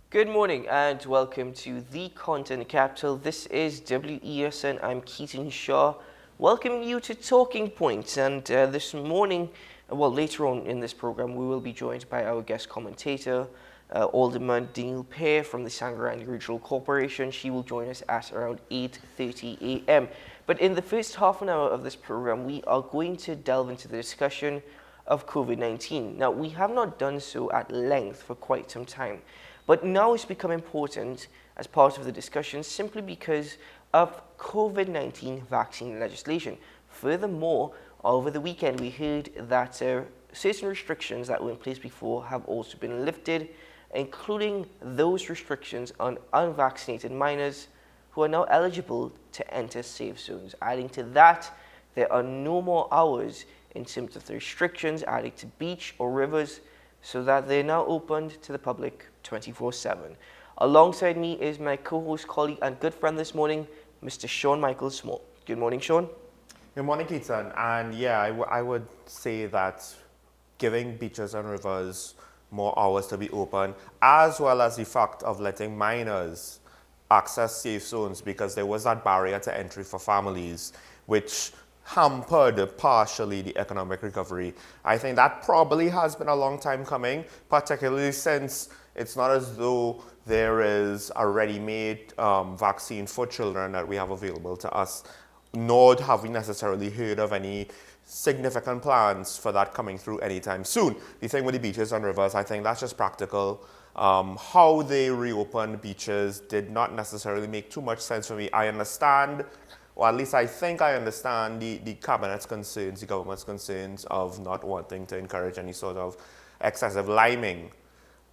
Good morning and welcome to the Content Capital. This is WESN. I'm Keaton Shaw, welcoming you to Talking Points. And this morning, later on in this program, we will be joined by our guest commentator, Alderman Daniel Pear from the Sangre Regional Corporation. She will join us at around 8:30 a.m. But in the first half an hour of this program, we are going to delve into the discussion of COVID-19. Now, we have not done so at length for quite some time. But now it's become important as part of the discussion simply because of COVID-19 vaccine legislation. Furthermore, over the weekend we heard that certain restrictions that were in place before have also been lifted, including those restrictions on unvaccinated minors who are now eligible to enter safe zones. Adding to that, there are no more hours in terms of the restrictions added to beach or rivers, so that they're now opened to the public 24/7. Alongside me is my co-host, colleague, and good friend this morning, Mr. Sean Michael Small. Good morning, Sean. Good morning, Keaton. And yeah, I would say that giving beaches and rivers more hours to be open, as well as the fact of letting minors access safe zones, because there was that barrier to entry for families, which hampered partially the economic recovery. I think that probably has been a long time coming, particularly since it's not as though there is a ready-made vaccine for children that we have available to us, nor have we necessarily heard of any significant plans for that coming through anytime soon. The thing with the beaches and rivers, I think that's just practical. How they reopened beaches did not necessarily make too much sense for me. I understand, or at least I think I understand the cabinet's concerns, the government's concerns of not wanting to encourage any sort of excessive liming.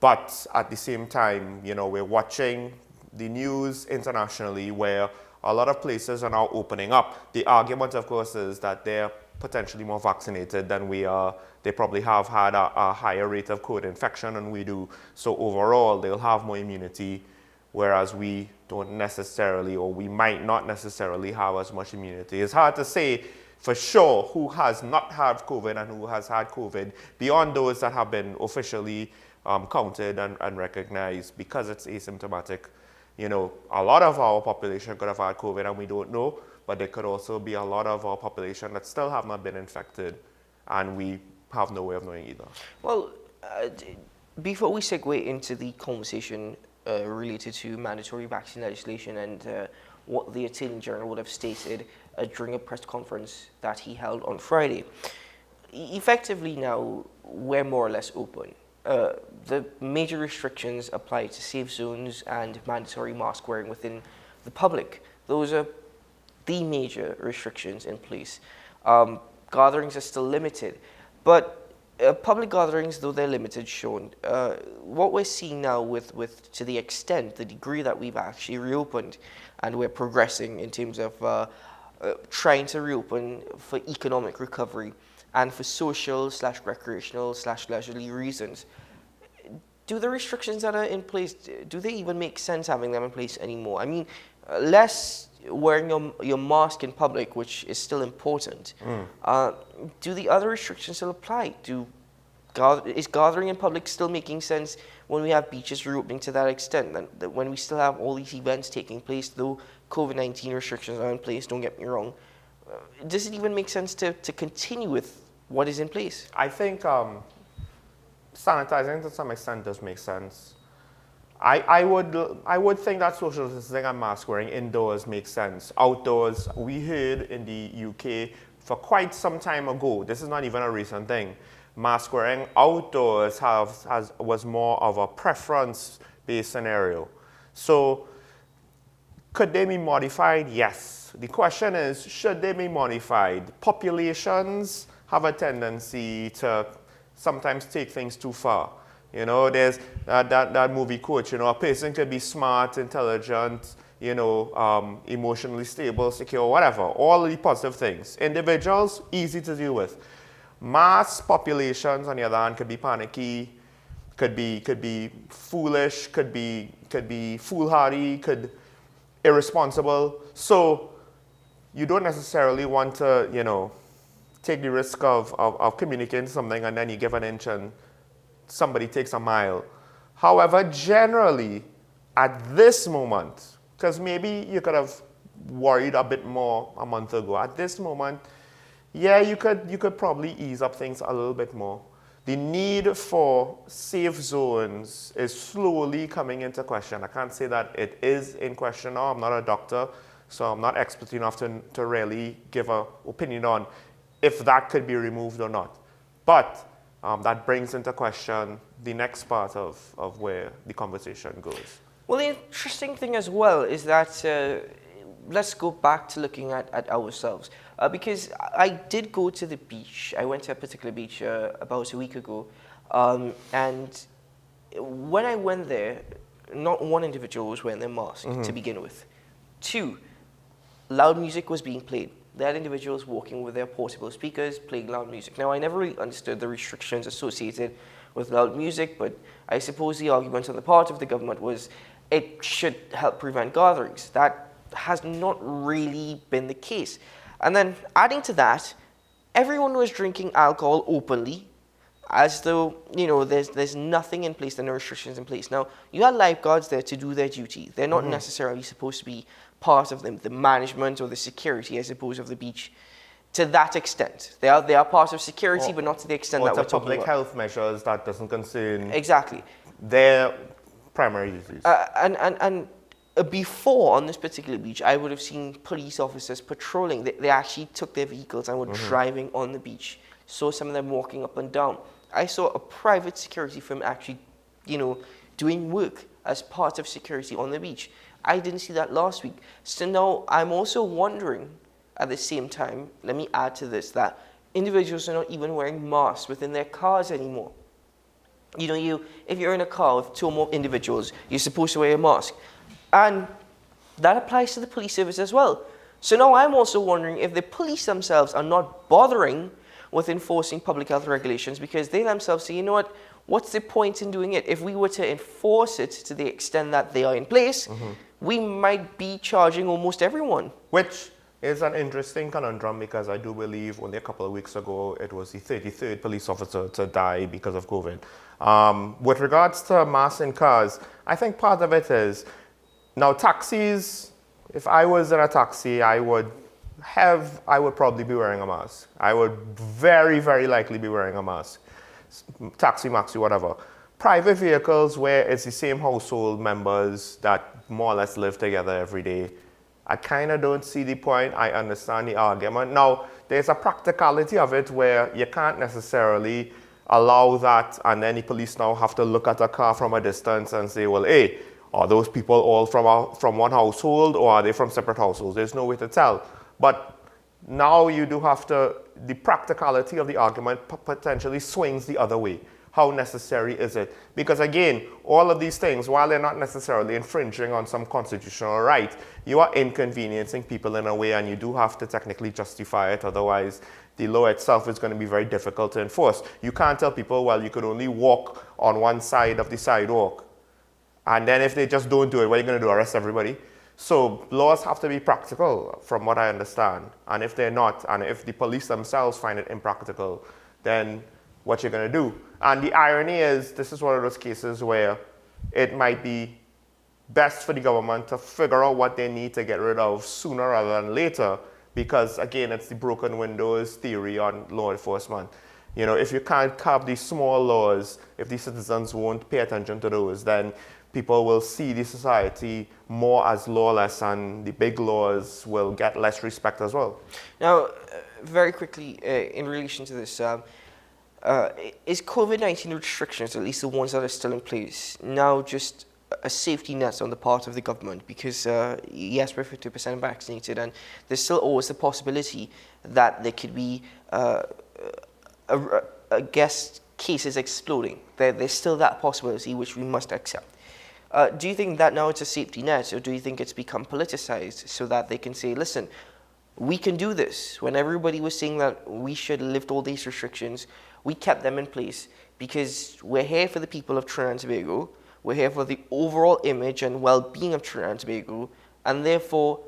But at the same time, we're watching the news internationally where a lot of places are now opening up. The argument, of course, is that they're potentially more vaccinated than we are. They probably have had a higher rate of COVID infection than we do. So overall, they'll have more immunity, whereas we don't necessarily, or we might not necessarily have as much immunity. It's hard to say for sure who has not had COVID and who has had COVID beyond those that have been officially counted and recognized because it's asymptomatic. A lot of our population could have had COVID and we don't know, but there could also be a lot of our population that still have not been infected and we have no way of knowing either. Well, before we segue into the conversation related to mandatory vaccine legislation and what the Attorney General would have stated during a press conference that he held on Friday, effectively now we're more or less open. The major restrictions apply to safe zones and mandatory mask wearing within the public. Those are the major restrictions in place. Gatherings are still limited, but public gatherings, though they're limited, Sean, what we're seeing now with to the extent, the degree that we've actually reopened and we're progressing in terms of trying to reopen for economic recovery and for social/recreational/leisurely reasons. Do the restrictions that are in place, do they even make sense having them in place anymore? I mean, less wearing your mask in public, which is still important. Do the other restrictions still apply? Is gathering in public still making sense when we have beaches reopening to that extent? That when we still have all these events taking place, though COVID-19 restrictions are in place, don't get me wrong. Does it even make sense to continue with what is in place? I think sanitizing to some extent does make sense. I would think that social distancing and mask wearing indoors makes sense. Outdoors, we heard in the UK for quite some time ago, this is not even a recent thing, mask wearing outdoors was more of a preference-based scenario. So could they be modified? Yes. The question is, should they be modified? Populations have a tendency to sometimes take things too far. There's that movie quote, a person could be smart, intelligent, emotionally stable, secure, whatever, all the positive things. Individuals, easy to deal with. Mass populations, on the other hand, could be panicky, could be foolish, could be foolhardy, irresponsible. So you don't necessarily want to, take the risk of communicating something and then you give an inch and somebody takes a mile. However, generally, at this moment, because maybe you could have worried a bit more a month ago, at this moment, yeah, you could probably ease up things a little bit more. The need for safe zones is slowly coming into question. I can't say that it is in question now. I'm not a doctor, so I'm not expert enough to really give an opinion on if that could be removed or not. But that brings into question the next part of where the conversation goes. Well, the interesting thing as well is that let's go back to looking at ourselves. Because I did go to the beach. I went to a particular beach about a week ago. And when I went there, not one individual was wearing their mask to begin with. Two, loud music was being played. They had individuals walking with their portable speakers playing loud music. Now, I never really understood the restrictions associated with loud music, but I suppose the argument on the part of the government was it should help prevent gatherings. That has not really been the case. And then adding to that, everyone was drinking alcohol openly, as though, you know, there's nothing in place, there are no restrictions in place. Now, you had lifeguards there to do their duty. They're not necessarily supposed to be part of the management or the security, I suppose, of the beach to that extent. They are part of security, but not to the extent that we're talking public about. health measures that doesn't concern Exactly. their primary duties. And before on this particular beach, I would have seen police officers patrolling. They actually took their vehicles and were driving on the beach. Saw some of them walking up and down. I saw a private security firm actually, you know, doing work as part of security on the beach. I didn't see that last week. So now I'm also wondering, at the same time, let me add to this, that individuals are not even wearing masks within their cars anymore. You know, if you're in a car with two or more individuals, you're supposed to wear a mask. And that applies to the police service as well. So now I'm also wondering if the police themselves are not bothering with enforcing public health regulations because they themselves say, you know what's the point in doing it? If we were to enforce it to the extent that they are in place, we might be charging almost everyone. Which is an interesting conundrum because I do believe only a couple of weeks ago it was the 33rd police officer to die because of COVID. With regards to masks in cars, I think part of it is, now taxis, if I was in a taxi, I would probably be wearing a mask. I would very, very likely be wearing a mask. Taxi, maxi, whatever. Private vehicles where it's the same household members that more or less live together every day, I kind of don't see the point. I understand the argument. Now, there's a practicality of it where you can't necessarily allow that and then the police now have to look at a car from a distance and say, well, hey, are those people all from one household or are they from separate households? There's no way to tell. But now you do have to, the practicality of the argument potentially swings the other way. How necessary is it? Because again, all of these things, while they're not necessarily infringing on some constitutional right, you are inconveniencing people in a way and you do have to technically justify it. Otherwise, the law itself is going to be very difficult to enforce. You can't tell people, well, you could only walk on one side of the sidewalk. And then if they just don't do it, what are you going to do? Arrest everybody? So laws have to be practical, from what I understand. And if they're not, and if the police themselves find it impractical, then what you're going to do? And the irony is, this is one of those cases where it might be best for the government to figure out what they need to get rid of sooner rather than later, because again, it's the broken windows theory on law enforcement. You know, if you can't have these small laws, if the citizens won't pay attention to those, then people will see the society more as lawless and the big laws will get less respect as well. Now, very quickly, in relation to this, is COVID-19 restrictions, at least the ones that are still in place, now just a safety net on the part of the government? Because yes, we're 50% vaccinated and there's still always the possibility that there could be cases exploding. There's still that possibility which we must accept. Do you think that now it's a safety net, or do you think it's become politicized so that they can say, listen, we can do this? When everybody was saying that we should lift all these restrictions, we kept them in place because we're here for the people of Trinidad and Tobago, we're here for the overall image and well-being of Trinidad and Tobago, and therefore,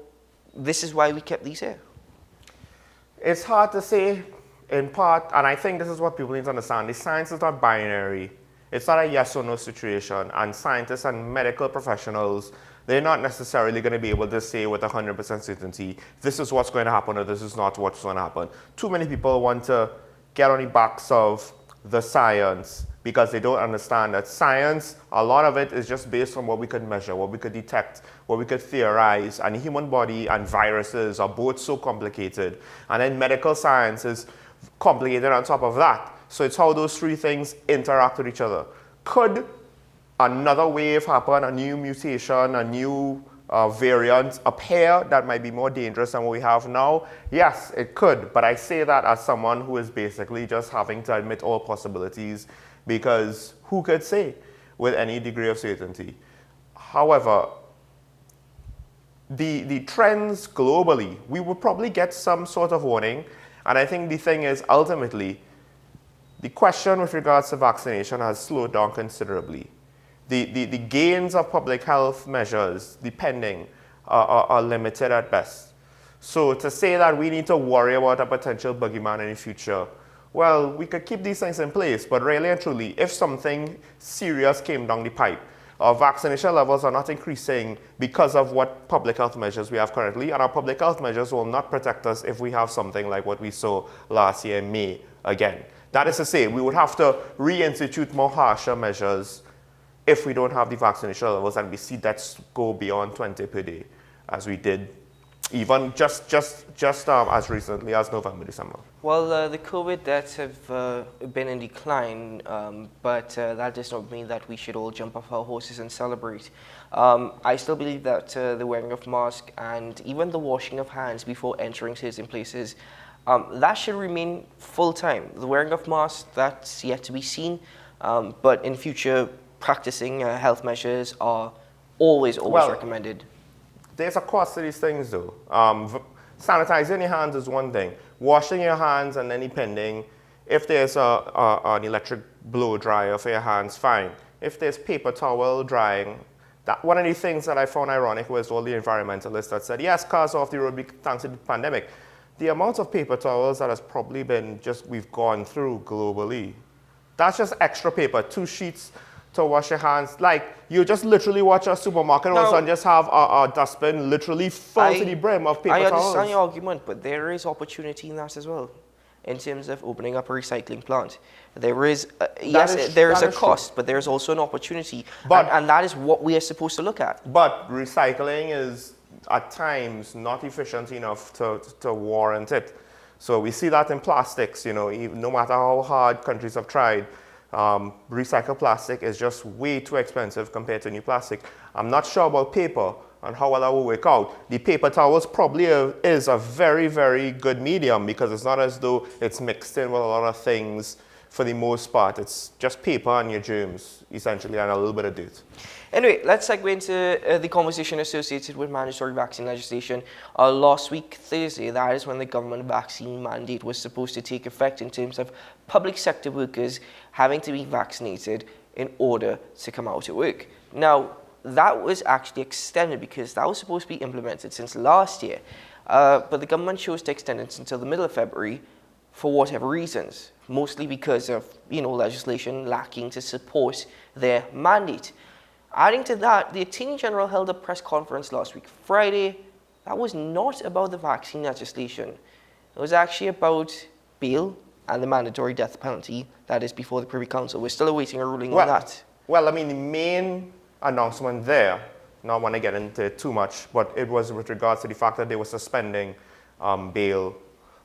this is why we kept these here. It's hard to say, in part, and I think this is what people need to understand. The science is not binary. It's not a yes or no situation, and scientists and medical professionals, they're not necessarily going to be able to say with 100% certainty, this is what's going to happen or this is not what's going to happen. Too many people want to get on the backs of the science because they don't understand that science, a lot of it is just based on what we could measure, what we could detect, what we could theorize, and the human body and viruses are both so complicated. And then medical science is complicated on top of that. So it's how those three things interact with each other. Could another wave happen, a new mutation, a new variant appear that might be more dangerous than what we have now? Yes, it could. But I say that as someone who is basically just having to admit all possibilities, because who could say with any degree of certainty? However, the trends globally, we will probably get some sort of warning. And I think the thing is, ultimately, the question with regards to vaccination has slowed down considerably. The gains of public health measures, depending, are limited at best. So to say that we need to worry about a potential boogeyman in the future, well, we could keep these things in place, but really and truly, if something serious came down the pipe, our vaccination levels are not increasing because of what public health measures we have currently, and our public health measures will not protect us if we have something like what we saw last year in May again. That is to say, we would have to reinstitute more harsher measures if we don't have the vaccination levels and we see deaths go beyond 20 per day, as we did even just as recently as November, December. Well, the COVID deaths have been in decline, but that does not mean that we should all jump off our horses and celebrate. I still believe that the wearing of masks and even the washing of hands before entering certain places, that should remain full-time. The wearing of masks, that's yet to be seen, but in future, practicing health measures are always recommended. There's a cost to these things, though. Sanitizing your hands is one thing. Washing your hands and then depending, if there's an electric blow dryer for your hands, fine. If there's paper towel drying, that one of the things that I found ironic was all the environmentalists that said, yes, cars off the road thanks to the pandemic. The amount of paper towels that has probably been we've gone through globally, that's just extra paper, 2 sheets to wash your hands. Like, you just literally watch a supermarket and just have a dustbin literally full to the brim of paper towels. I understand your argument, but there is opportunity in that as well, in terms of opening up a recycling plant. There is, there is a cost, but there is also an opportunity, and that is what we are supposed to look at. But recycling is, at times, not efficient enough to warrant it. So we see that in plastics, no matter how hard countries have tried. Recycled plastic is just way too expensive compared to new plastic. I'm not sure about paper and how well that will work out. The paper towels probably is a very, very good medium because it's not as though it's mixed in with a lot of things. For the most part, it's just paper and your germs, essentially, and a little bit of dirt. Anyway, let's segue into the conversation associated with mandatory vaccine legislation. Last week, Thursday, that is when the government vaccine mandate was supposed to take effect in terms of public sector workers having to be vaccinated in order to come out to work. Now, that was actually extended because that was supposed to be implemented since last year. But the government chose to extend it until the middle of February for whatever reasons, mostly because of legislation lacking to support their mandate. Adding to that, the Attorney General held a press conference last week, Friday. That was not about the vaccine legislation. It was actually about bail and the mandatory death penalty that is before the Privy Council. We're still awaiting a ruling on that. Well, I mean, the main announcement there, not want to get into it too much, but it was with regards to the fact that they were suspending bail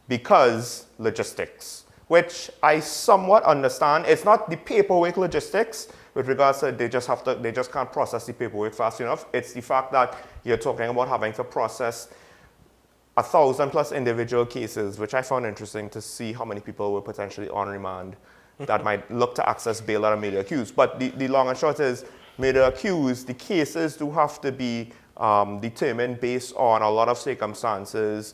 because logistics, which I somewhat understand. It's not the paperwork logistics with regards to they just can't process the paperwork fast enough. It's the fact that you're talking about having to process 1,000+ individual cases, which I found interesting to see how many people were potentially on remand that might look to access bail that are made accused. But the long and short is, made accused, the cases do have to be determined based on a lot of circumstances,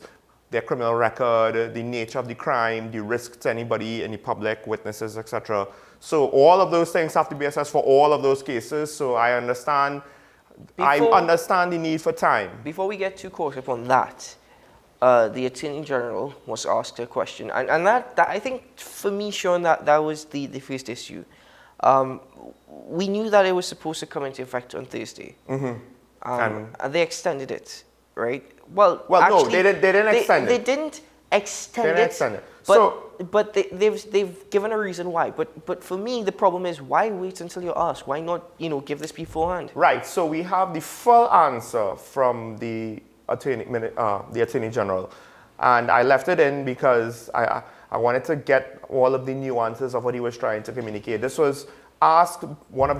their criminal record, the nature of the crime, the risk to anybody, any public, witnesses, etc. So all of those things have to be assessed for all of those cases. So I understand the need for time. Before we get too caught up on that, the Attorney General was asked a question, and that I think for me, Sean, that was the first issue. Um, we knew that it was supposed to come into effect on Thursday. And they extended it, right? Well, actually, no, they didn't extend it. They didn't extend They didn't it. extend it. But they've given a reason why. But for me, the problem is, why wait until you're asked? Why not, give this beforehand? Right. So we have the full answer from the Attorney General, and I left it in because I wanted to get all of the nuances of what he was trying to communicate. This was asked one of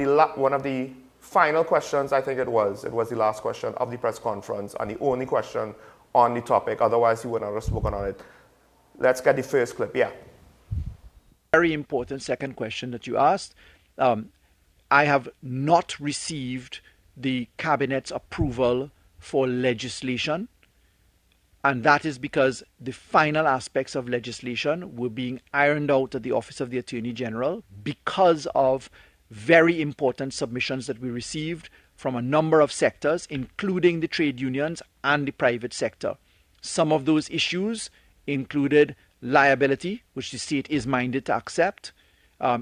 the final questions. I think it was the last question of the press conference and the only question on the topic. Otherwise, he would not have spoken on it. Let's get the first clip. Yeah. Very important second question that you asked. I have not received the cabinet's approval for legislation, and that is because the final aspects of legislation were being ironed out at the Office of the Attorney General because of very important submissions that we received from a number of sectors, including the trade unions and the private sector. Some of those issues included liability, which the state is minded to accept,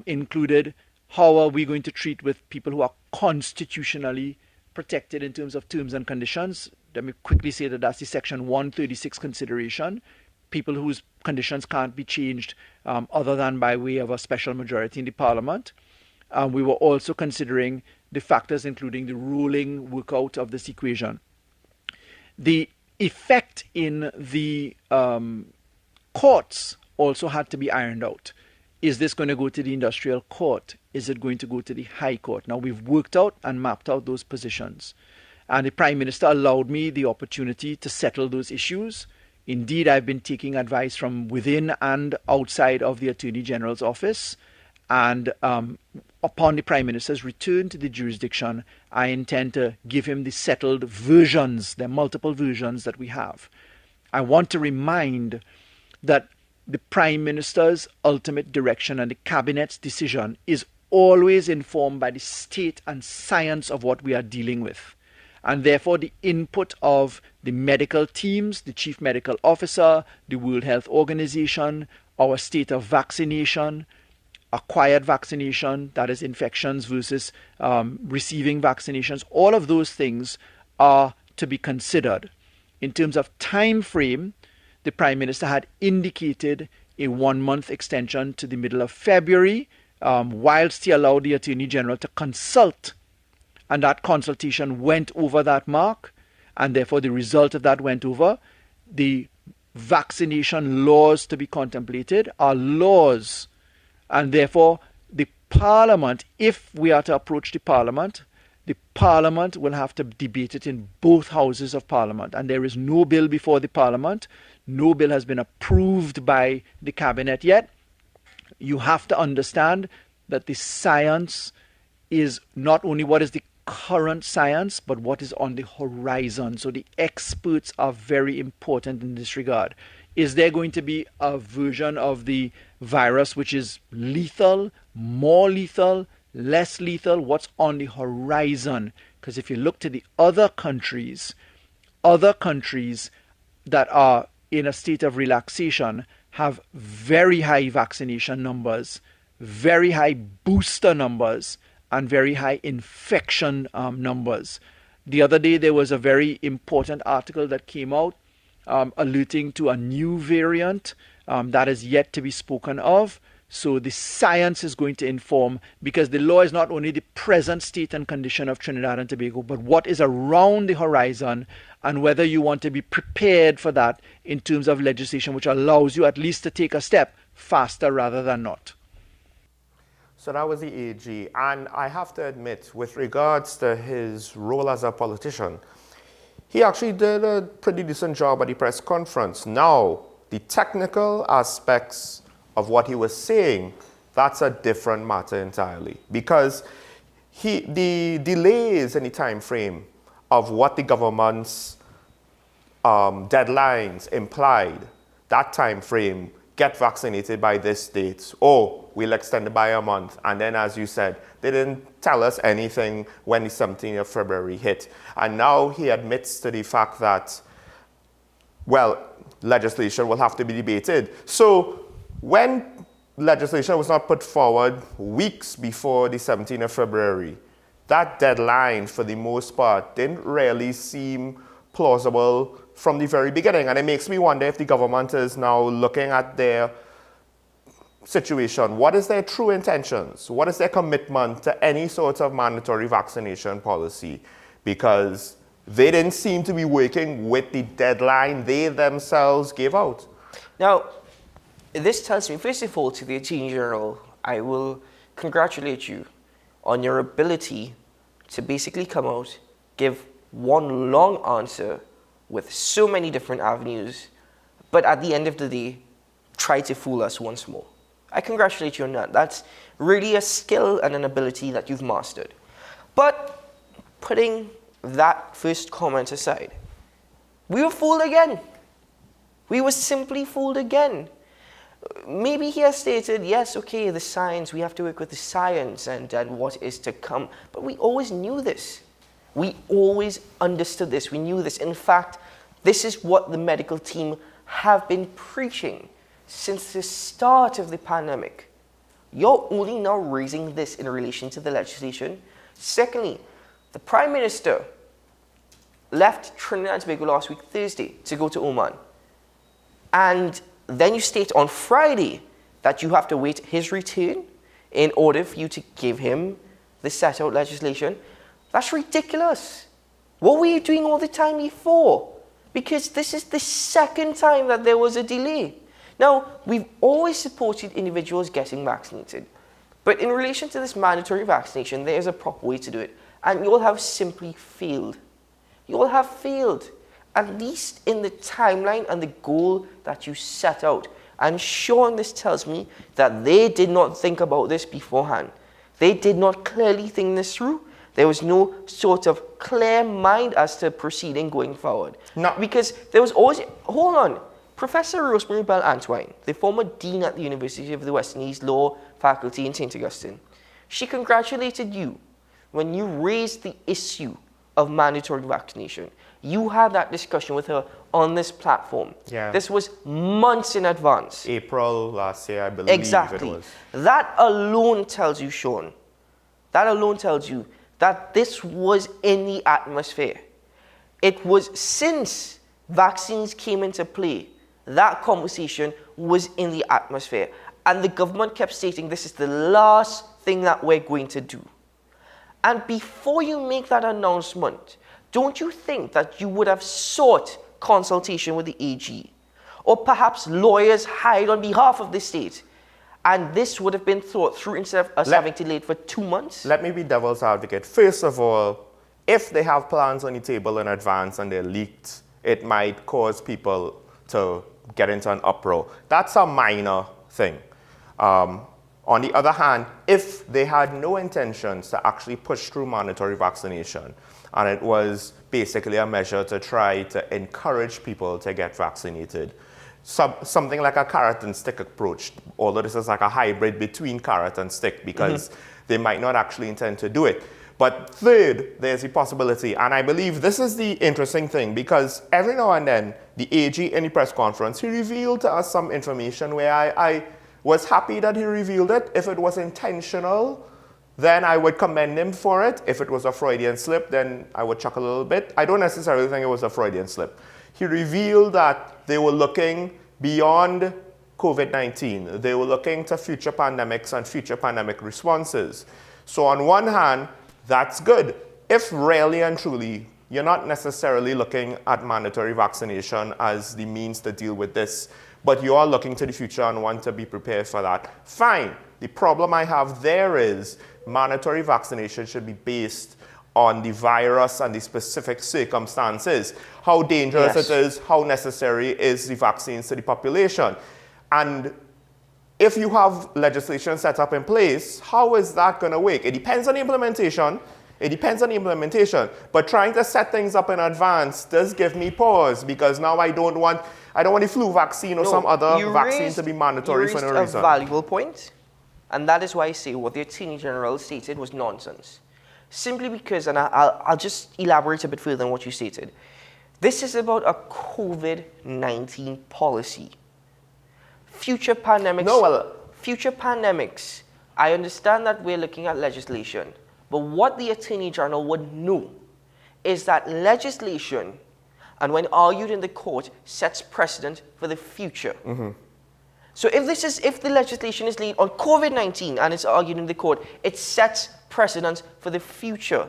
included how are we going to treat with people who are constitutionally protected in terms of terms and conditions. Let me quickly say that that's the Section 136 consideration. People whose conditions can't be changed other than by way of a special majority in the Parliament. We were also considering the factors including the ruling workout of this equation. The effect in the courts also had to be ironed out. Is this going to go to the industrial court? Is it going to go to the High Court? Now, we've worked out and mapped out those positions. And the Prime Minister allowed me the opportunity to settle those issues. Indeed, I've been taking advice from within and outside of the Attorney General's office. And upon the Prime Minister's return to the jurisdiction, I intend to give him the settled versions, the multiple versions that we have. I want to remind that the Prime Minister's ultimate direction and the Cabinet's decision is always informed by the state and science of what we are dealing with. And therefore, the input of the medical teams, the Chief Medical Officer, the World Health Organization, our state of vaccination, acquired vaccination, that is infections versus receiving vaccinations, all of those things are to be considered. In terms of time frame, the Prime Minister had indicated a 1-month extension to the middle of February, whilst he allowed the Attorney General to consult. And that consultation went over that mark, and therefore the result of that went over. The vaccination laws to be contemplated are laws, and therefore the Parliament, if we are to approach the Parliament will have to debate it in both houses of Parliament. And there is no bill before the Parliament. No bill has been approved by the Cabinet yet. You have to understand that the science is not only what is the current science, but what is on the horizon. So the experts are very important in this regard. Is there going to be a version of the virus which is lethal, more lethal, less lethal? What's on the horizon? Because if you look to the other countries that are in a state of relaxation have very high vaccination numbers, very high booster numbers, and very high infection numbers. The other day there was a very important article that came out alerting to a new variant that is yet to be spoken of. So the science is going to inform, because the law is not only the present state and condition of Trinidad and Tobago, but what is around the horizon, and whether you want to be prepared for that in terms of legislation which allows you at least to take a step faster rather than not. So that was the AG. And I have to admit, with regards to his role as a politician, he actually did a pretty decent job at the press conference. Now, the technical aspects of what he was saying, that's a different matter entirely. Because the delays in the time frame of what the government's deadlines implied, that time frame, get vaccinated by this date, or we'll extend it by a month. And then, as you said, they didn't tell us anything when the 17th of February hit. And now he admits to the fact that, well, legislation will have to be debated. So when legislation was not put forward weeks before the 17th of February, that deadline, for the most part, didn't really seem plausible from the very beginning. And it makes me wonder if the government is now looking at their situation. What is their true intentions? What is their commitment to any sort of mandatory vaccination policy? Because they didn't seem to be working with the deadline they themselves gave out. Now, this tells me, first of all, to the Attorney General, I will congratulate you on your ability to basically come out, give one long answer with so many different avenues, but at the end of the day, try to fool us once more. I congratulate you on that. That's really a skill and an ability that you've mastered. But putting that first comment aside, we were fooled again. We were simply fooled again. Maybe he has stated, yes, okay, the science, we have to work with the science and what is to come. But we always knew this. We always understood this. We knew this. In fact, this is what the medical team have been preaching since the start of the pandemic. You're only now raising this in relation to the legislation. Secondly, the Prime Minister left Trinidad and Tobago last week, Thursday, to go to Oman. And then you state on Friday that you have to wait his return in order for you to give him the set out legislation. That's ridiculous. What were you doing all the time before? Because this is the second time that there was a delay. Now, we've always supported individuals getting vaccinated. But in relation to this mandatory vaccination, there is a proper way to do it. And you all have simply failed. You all have failed, at least in the timeline and the goal that you set out. And Sean, this tells me that they did not think about this beforehand. They did not clearly think this through. There was no sort of clear mind as to proceeding going forward. No. Because there was always, hold on, Professor Rosemary Bell Antwine, the former dean at the University of the West Indies Law Faculty in St. Augustine, she congratulated you when you raised the issue of mandatory vaccination. You had that discussion with her on this platform. Yeah. This was months in advance. April last year, I believe Exactly. it was. That alone tells you, Sean, that alone tells you that this was in the atmosphere. It was since vaccines came into play, that conversation was in the atmosphere. And the government kept stating this is the last thing that we're going to do. And before you make that announcement, don't you think that you would have sought consultation with the AG? Or perhaps lawyers hired on behalf of the state? And this would have been thought through instead of us having to delay it for 2 months? Let me be devil's advocate. First of all, if they have plans on the table in advance and they're leaked, it might cause people to get into an uproar. That's a minor thing. On the other hand, if they had no intentions to actually push through mandatory vaccination, and it was basically a measure to try to encourage people to get vaccinated, something like a carrot and stick approach, although this is like a hybrid between carrot and stick because they might not actually intend to do it. But third, there's the possibility, and I believe this is the interesting thing, because every now and then, the AG in the press conference, he revealed to us some information where I was happy that he revealed it. If it was intentional, then I would commend him for it. If it was a Freudian slip, then I would chuckle a little bit. I don't necessarily think it was a Freudian slip. He revealed that they were looking beyond COVID-19. They were looking to future pandemics and future pandemic responses. So on one hand, that's good. If really and truly you're not necessarily looking at mandatory vaccination as the means to deal with this, but you are looking to the future and want to be prepared for that, fine. The problem I have there is mandatory vaccination should be based on the virus and the specific circumstances. How dangerous it is, how necessary is the vaccines to the population. And if you have legislation set up in place, how is that going to work? It depends on the implementation. It depends on the implementation. But trying to set things up in advance does give me pause, because now I don't want the flu vaccine or some other vaccine to be mandatory for no reason. You raised a valuable point, and that is why I say what the Attorney General stated was nonsense. Simply because, and I'll just elaborate a bit further on what you stated, this is about a COVID-19 policy. Future pandemics future pandemics, I understand that we're looking at legislation, but what the Attorney General would know is that legislation, and when argued in the court, sets precedent for the future. So if the legislation is laid on COVID-19 and it's argued in the court, it sets precedent for the future.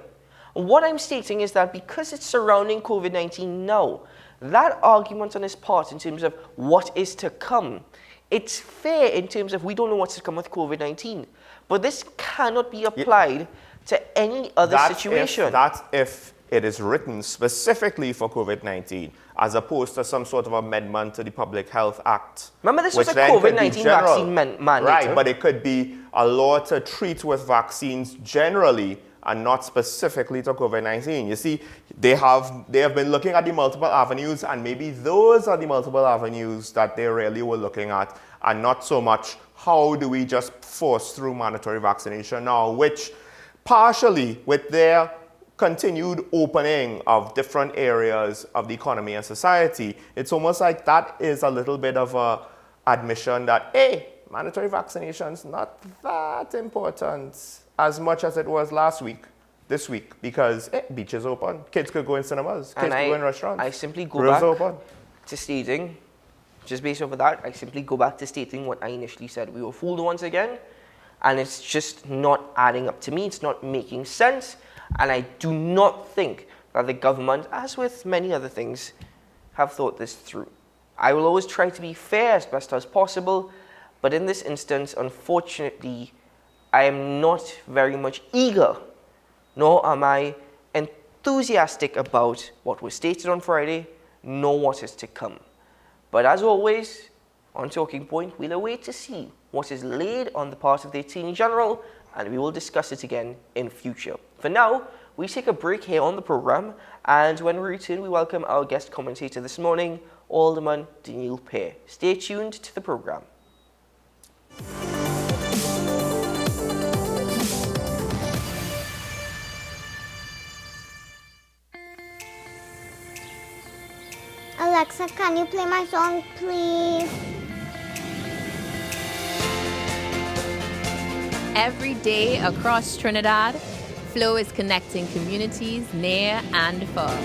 What I'm stating is that because it's surrounding COVID-19 now, that argument on his part in terms of what is to come, it's fair in terms of we don't know what's to come with COVID-19. But this cannot be applied to any other situation. That's if it is written specifically for COVID-19, as opposed to some sort of amendment to the Public Health Act. Remember, this was a COVID-19 vaccine mandate. Right, but it could be a law to treat with vaccines generally and not specifically to COVID-19. You see, they have been looking at the multiple avenues, and maybe those are the multiple avenues that they really were looking at, and not so much how do we just force through mandatory vaccination now, which partially with their continued opening of different areas of the economy and society, it's almost like that is a little bit of a admission that, hey, mandatory vaccination's not that important as much as it was this week, because beaches open, kids could go in cinemas, kids could go in restaurants. I simply go Grills back open. to stating, just based off of that, I simply go back to stating what I initially said. We were fooled once again, and it's just not adding up to me. It's not making sense, and I do not think that the government, as with many other things, have thought this through. I will always try to be fair as best as possible, but in this instance, unfortunately, I am not very much eager, nor am I enthusiastic about what was stated on Friday, nor what is to come. But as always, on Talking Point, we'll await to see what is laid on the part of the Attorney General, and we will discuss it again in future. For now, we take a break here on the program, and when we return, we welcome our guest commentator this morning, Alderman Daniel Pear. Stay tuned to the program. Alexa, can you play my song, please? Every day across Trinidad, Flow is connecting communities near and far.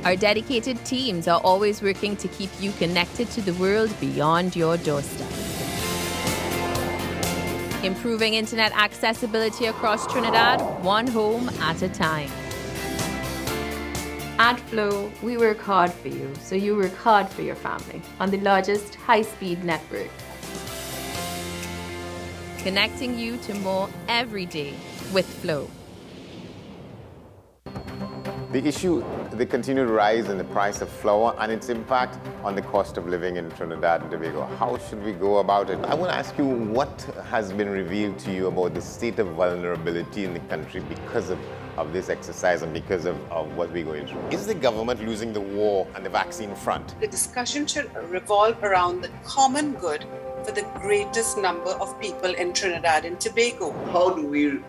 Our dedicated teams are always working to keep you connected to the world beyond your doorstep. Improving internet accessibility across Trinidad, one home at a time. At Flow, we work hard for you, so you work hard for your family on the largest high-speed network. Connecting you to more every day with Flow. The issue, the continued rise in the price of flour and its impact on the cost of living in Trinidad and Tobago. How should we go about it? I want to ask you, what has been revealed to you about the state of vulnerability in the country because of this exercise and because of what we're going through? Is the government losing the war on the vaccine front? The discussion should revolve around the common good for the greatest number of people in Trinidad and Tobago. How do we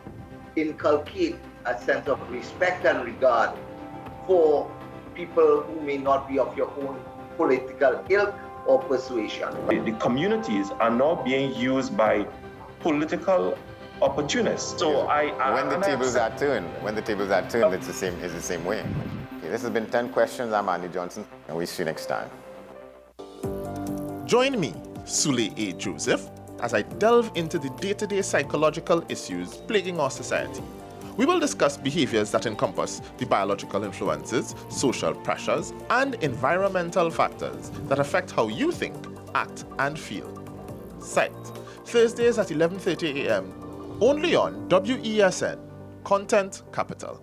inculcate a sense of respect and regard for people who may not be of your own political ilk or persuasion? The communities are now being used by political opportunists. So when the tables are turned, it's the same way. Okay, this has been 10 Questions. I'm Andy Johnson, and we'll see you next time. Join me, Sule A. Joseph, as I delve into the day-to-day psychological issues plaguing our society. We will discuss behaviors that encompass the biological influences, social pressures, and environmental factors that affect how you think, act, and feel. Sight, Thursdays at 11:30 a.m., only on WESN, Content Capital.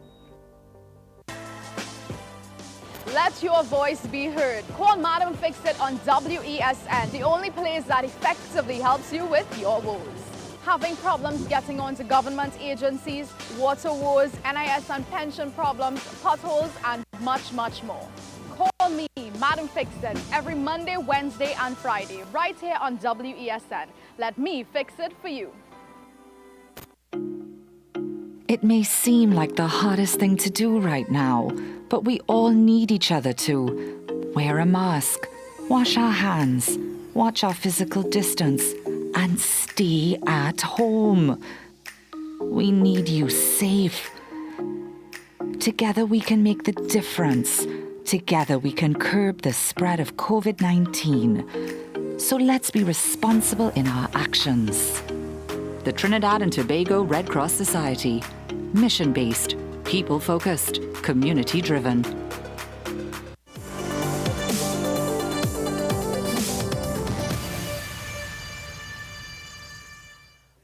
Let your voice be heard. Call Madam Fix-It on WESN, the only place that effectively helps you with your woes. Having problems getting onto government agencies, water woes, NIS and pension problems, potholes, and much, much more. Call me, Madam Fix-It, every Monday, Wednesday, and Friday, right here on WESN. Let me fix it for you. It may seem like the hardest thing to do right now, but we all need each other to wear a mask, wash our hands, watch our physical distance, and stay at home. We need you safe. Together we can make the difference. Together we can curb the spread of COVID-19. So let's be responsible in our actions. The Trinidad and Tobago Red Cross Society. Mission-based, people-focused, community-driven.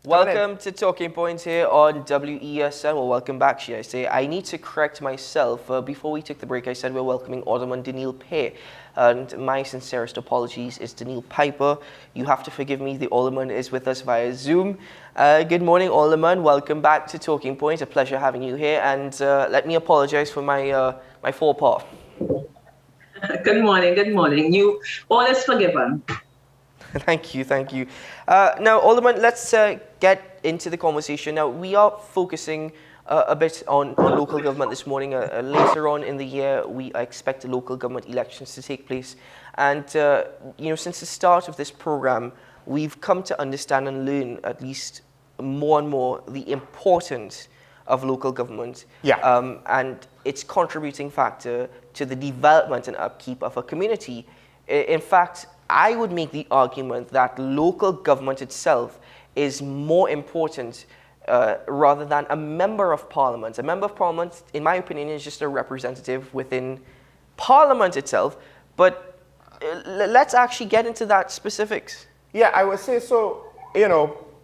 Welcome to Talking Points here on WESN. Well, welcome back, should I say. I need to correct myself. Before we took the break, I said we're welcoming Alderman Daniel Pear. And my sincerest apologies is Daniel Piper. You have to forgive me, the Alderman is with us via Zoom. Good morning, Alderman. Welcome back to Talking Points. A pleasure having you here. And let me apologize for my my faux pas. Good morning. You all is forgiven. Thank you. Now, Alderman, let's get into the conversation. Now, we are focusing a bit on local government this morning. Later on in the year, we expect the local government elections to take place. And, since the start of this program, we've come to understand and learn at least more and more the importance of local government and its contributing factor to the development and upkeep of a community. In fact, I would make the argument that local government itself is more important rather than a member of parliament. A member of parliament, in my opinion, is just a representative within parliament itself. But let's actually get into that specifics. Yeah, I would say so.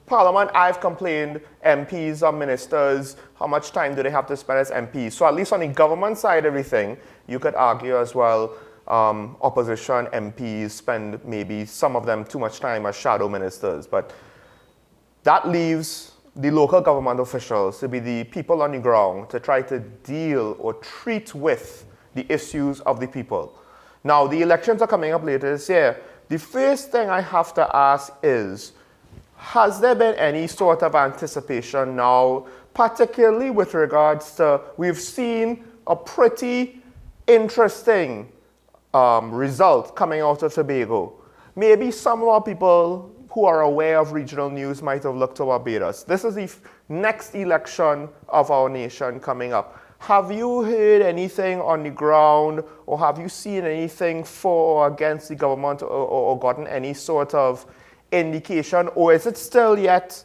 Parliament, I've complained, MPs or ministers, how much time do they have to spend as MPs? So at least on the government side, everything, you could argue as well, opposition MPs spend maybe some of them too much time as shadow ministers. But that leaves the local government officials to be the people on the ground to try to deal or treat with the issues of the people. Now, the elections are coming up later this year. The first thing I have to ask is, has there been any sort of anticipation now, particularly with regards to, we've seen a pretty interesting result coming out of Tobago. Maybe some of our people who are aware of regional news might have looked to Barbados. This is the next election of our nation coming up. Have you heard anything on the ground, or have you seen anything for or against the government, or gotten any sort of indication, or is it still yet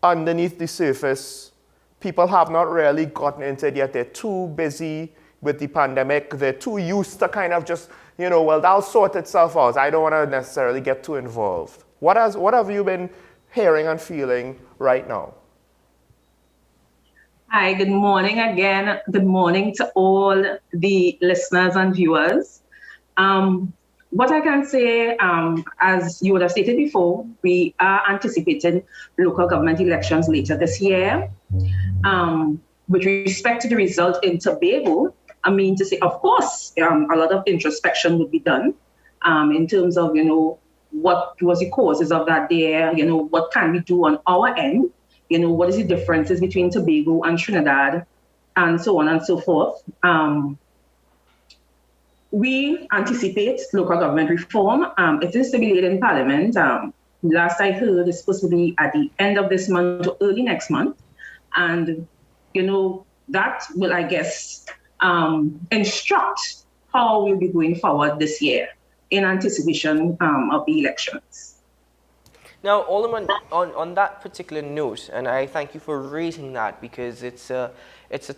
underneath the surface? People have not really gotten into it yet. They're too busy with the pandemic. They're too used to kind of just, well, that'll sort itself out. I don't want to necessarily get too involved. What have you been hearing and feeling right now? Hi, good morning again. Good morning to all the listeners and viewers. What I can say, as you would have stated before, we are anticipating local government elections later this year. With respect to the result in Tobago, I mean to say, of course, a lot of introspection would be done in terms of, what was the causes of that there, what can we do on our end, what is the differences between Tobago and Trinidad, and so on and so forth. We anticipate local government reform. It is to be laid in Parliament. Last I heard, it's supposed to be at the end of this month or early next month. And, that will, I guess, instruct how we'll be going forward this year in anticipation of the elections. Now, Alderman, on that particular note, and I thank you for raising that, because it's a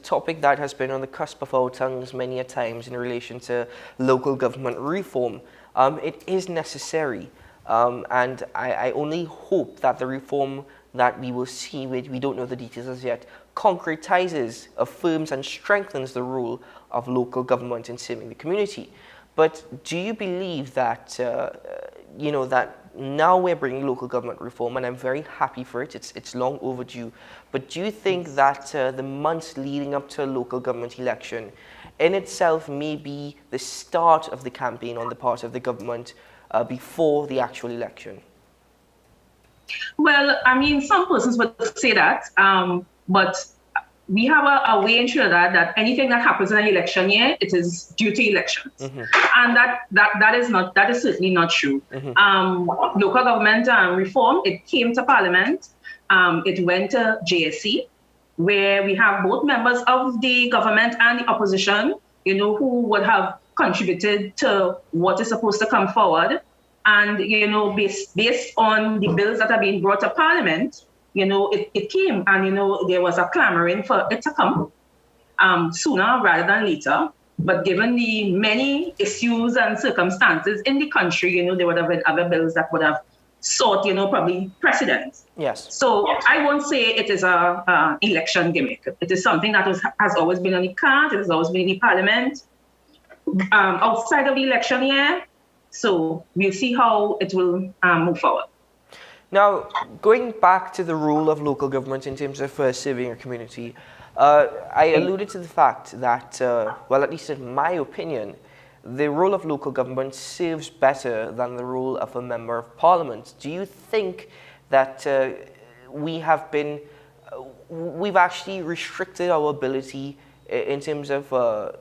topic that has been on the cusp of our tongues many a times in relation to local government reform. It is necessary, and I only hope that the reform that we will see, we don't know the details as yet, concretizes, affirms and strengthens the role of local government in serving the community. But do you believe that, that now we're bringing local government reform, and I'm very happy for it, it's long overdue, but do you think that the months leading up to a local government election in itself may be the start of the campaign on the part of the government before the actual election? Well, I mean, some persons would say that, but we have a way in Trinidad that anything that happens in an election year, it is due to elections. And that is certainly not true. Local government reform, it came to Parliament, it went to JSC, where we have both members of the government and the opposition, who would have contributed to what is supposed to come forward. And, based on the bills that are being brought to Parliament, it came, and, there was a clamoring for it to come sooner rather than later. But given the many issues and circumstances in the country, there would have been other bills that would have sought, probably precedence. Yes. So I won't say it is a election gimmick. It is something that has always been on the card. It has always been in the Parliament outside of the election year. So we'll see how it will move forward. Now, going back to the role of local government in terms of serving your community, I alluded to the fact that, well, at least in my opinion, the role of local government serves better than the role of a member of parliament. Do you think that we've actually restricted our ability in terms of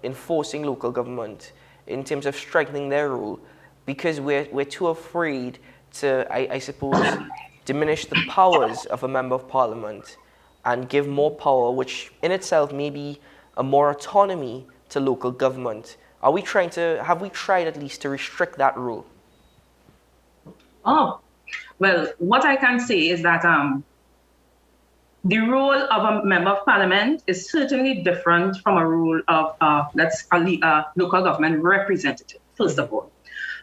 enforcing local government, in terms of strengthening their role, because we're too afraid to, I suppose, diminish the powers of a member of parliament and give more power, which in itself may be a more autonomy to local government? Have we tried at least to restrict that rule? Oh, well, what I can say is that the role of a member of parliament is certainly different from a role of a local government representative, first of all.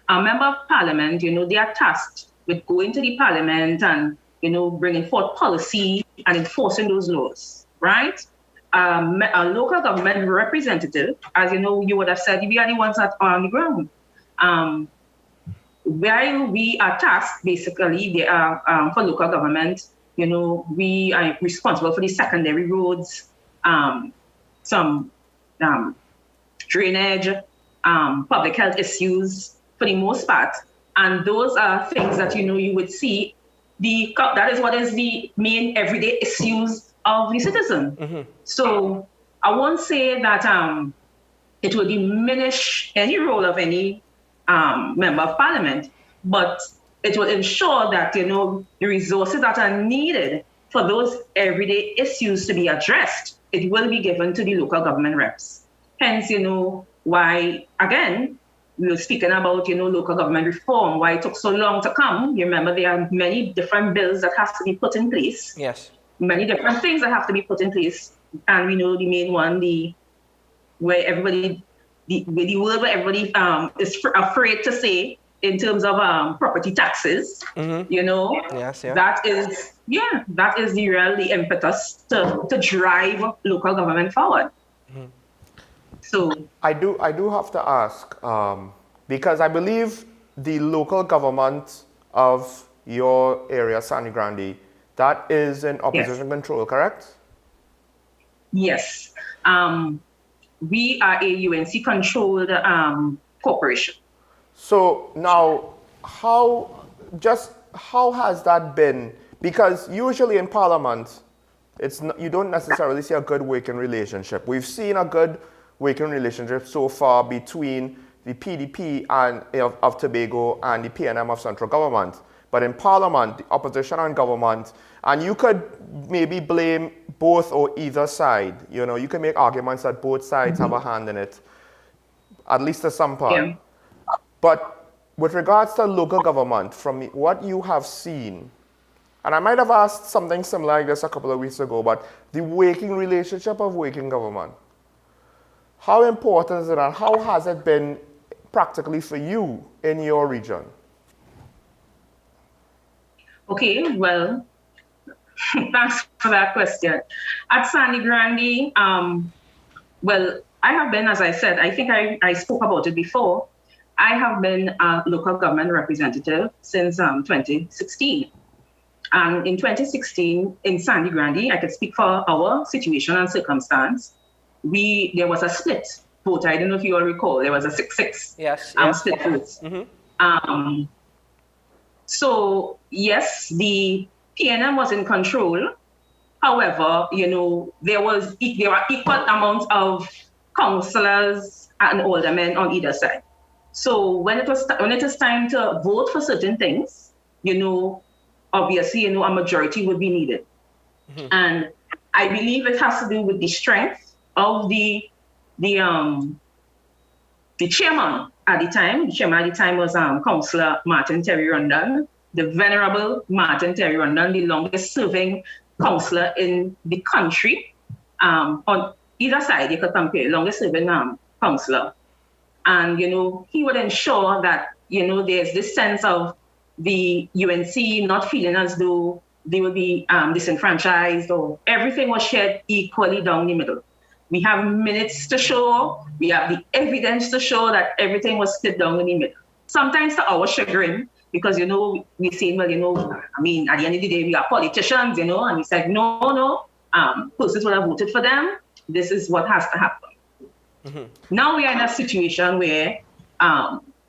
A member of parliament, they are tasked with going to the parliament and, bringing forth policy and enforcing those laws, right? A local government representative, as you would have said, we are the ones that are on the ground. While we are tasked, basically, they are for local government, we are responsible for the secondary roads, some drainage, public health issues for the most part. And those are things that, you would see, that is what is the main everyday issues of the citizen. So I won't say that it will diminish any role of any member of parliament, but it will ensure that, the resources that are needed for those everyday issues to be addressed, it will be given to the local government reps. Hence, why, again, we were speaking about, local government reform, why it took so long to come. You remember there are many different bills that have to be put in place. Yes. Many different things that have to be put in place. And we know the main one, the word where everybody is afraid to say in terms of property taxes, Yes, yeah. that is the impetus to drive local government forward. So I do have to ask, because I believe the local government of your area, Sangre Grande, that is in opposition control, correct? Yes. We are a UNC-controlled corporation. So now, how has that been? Because usually in Parliament, you don't necessarily see a good working relationship. We've seen a good working relationship so far between the PDP of Tobago and the PNM of central government. But in Parliament, the opposition and government, and you could maybe blame both or either side. You can make arguments that both sides have a hand in it, at least to some part. Yeah. But with regards to local government, from what you have seen, and I might have asked something similar like this a couple of weeks ago, but the working relationship of working government, how important is it and how has it been practically for you in your region? Okay, well, thanks for that question. At Sangre Grande, well, I have been, as I said, I think I spoke about it before, I have been a local government representative since 2016. And in 2016, in Sangre Grande, I could speak for our situation and circumstance. There was a split vote. I don't know if you all recall. There was a 6-6 split vote. So yes, the PNM was in control However, there were equal amounts of councillors and aldermen on either side. So when it is time to vote for certain things, obviously, a majority would be needed. Mm-hmm. And I believe it has to do with the strength of the chairman at the time. The chairman at the time was Councillor Martin Terry Rondon, the venerable Martin Terry Rondon, the longest serving councillor in the country. On either side, you could compare, longest serving councillor. And, he would ensure that, there's this sense of the UNC not feeling as though they will be disenfranchised, or everything was shared equally down the middle. We have minutes to show, we have the evidence to show that everything was split down in the middle. Sometimes to our chagrin, because, we say, well, at the end of the day, we are politicians, and we said, no, persons would have voted for them. This is what has to happen. Mm-hmm. Now we are in a situation where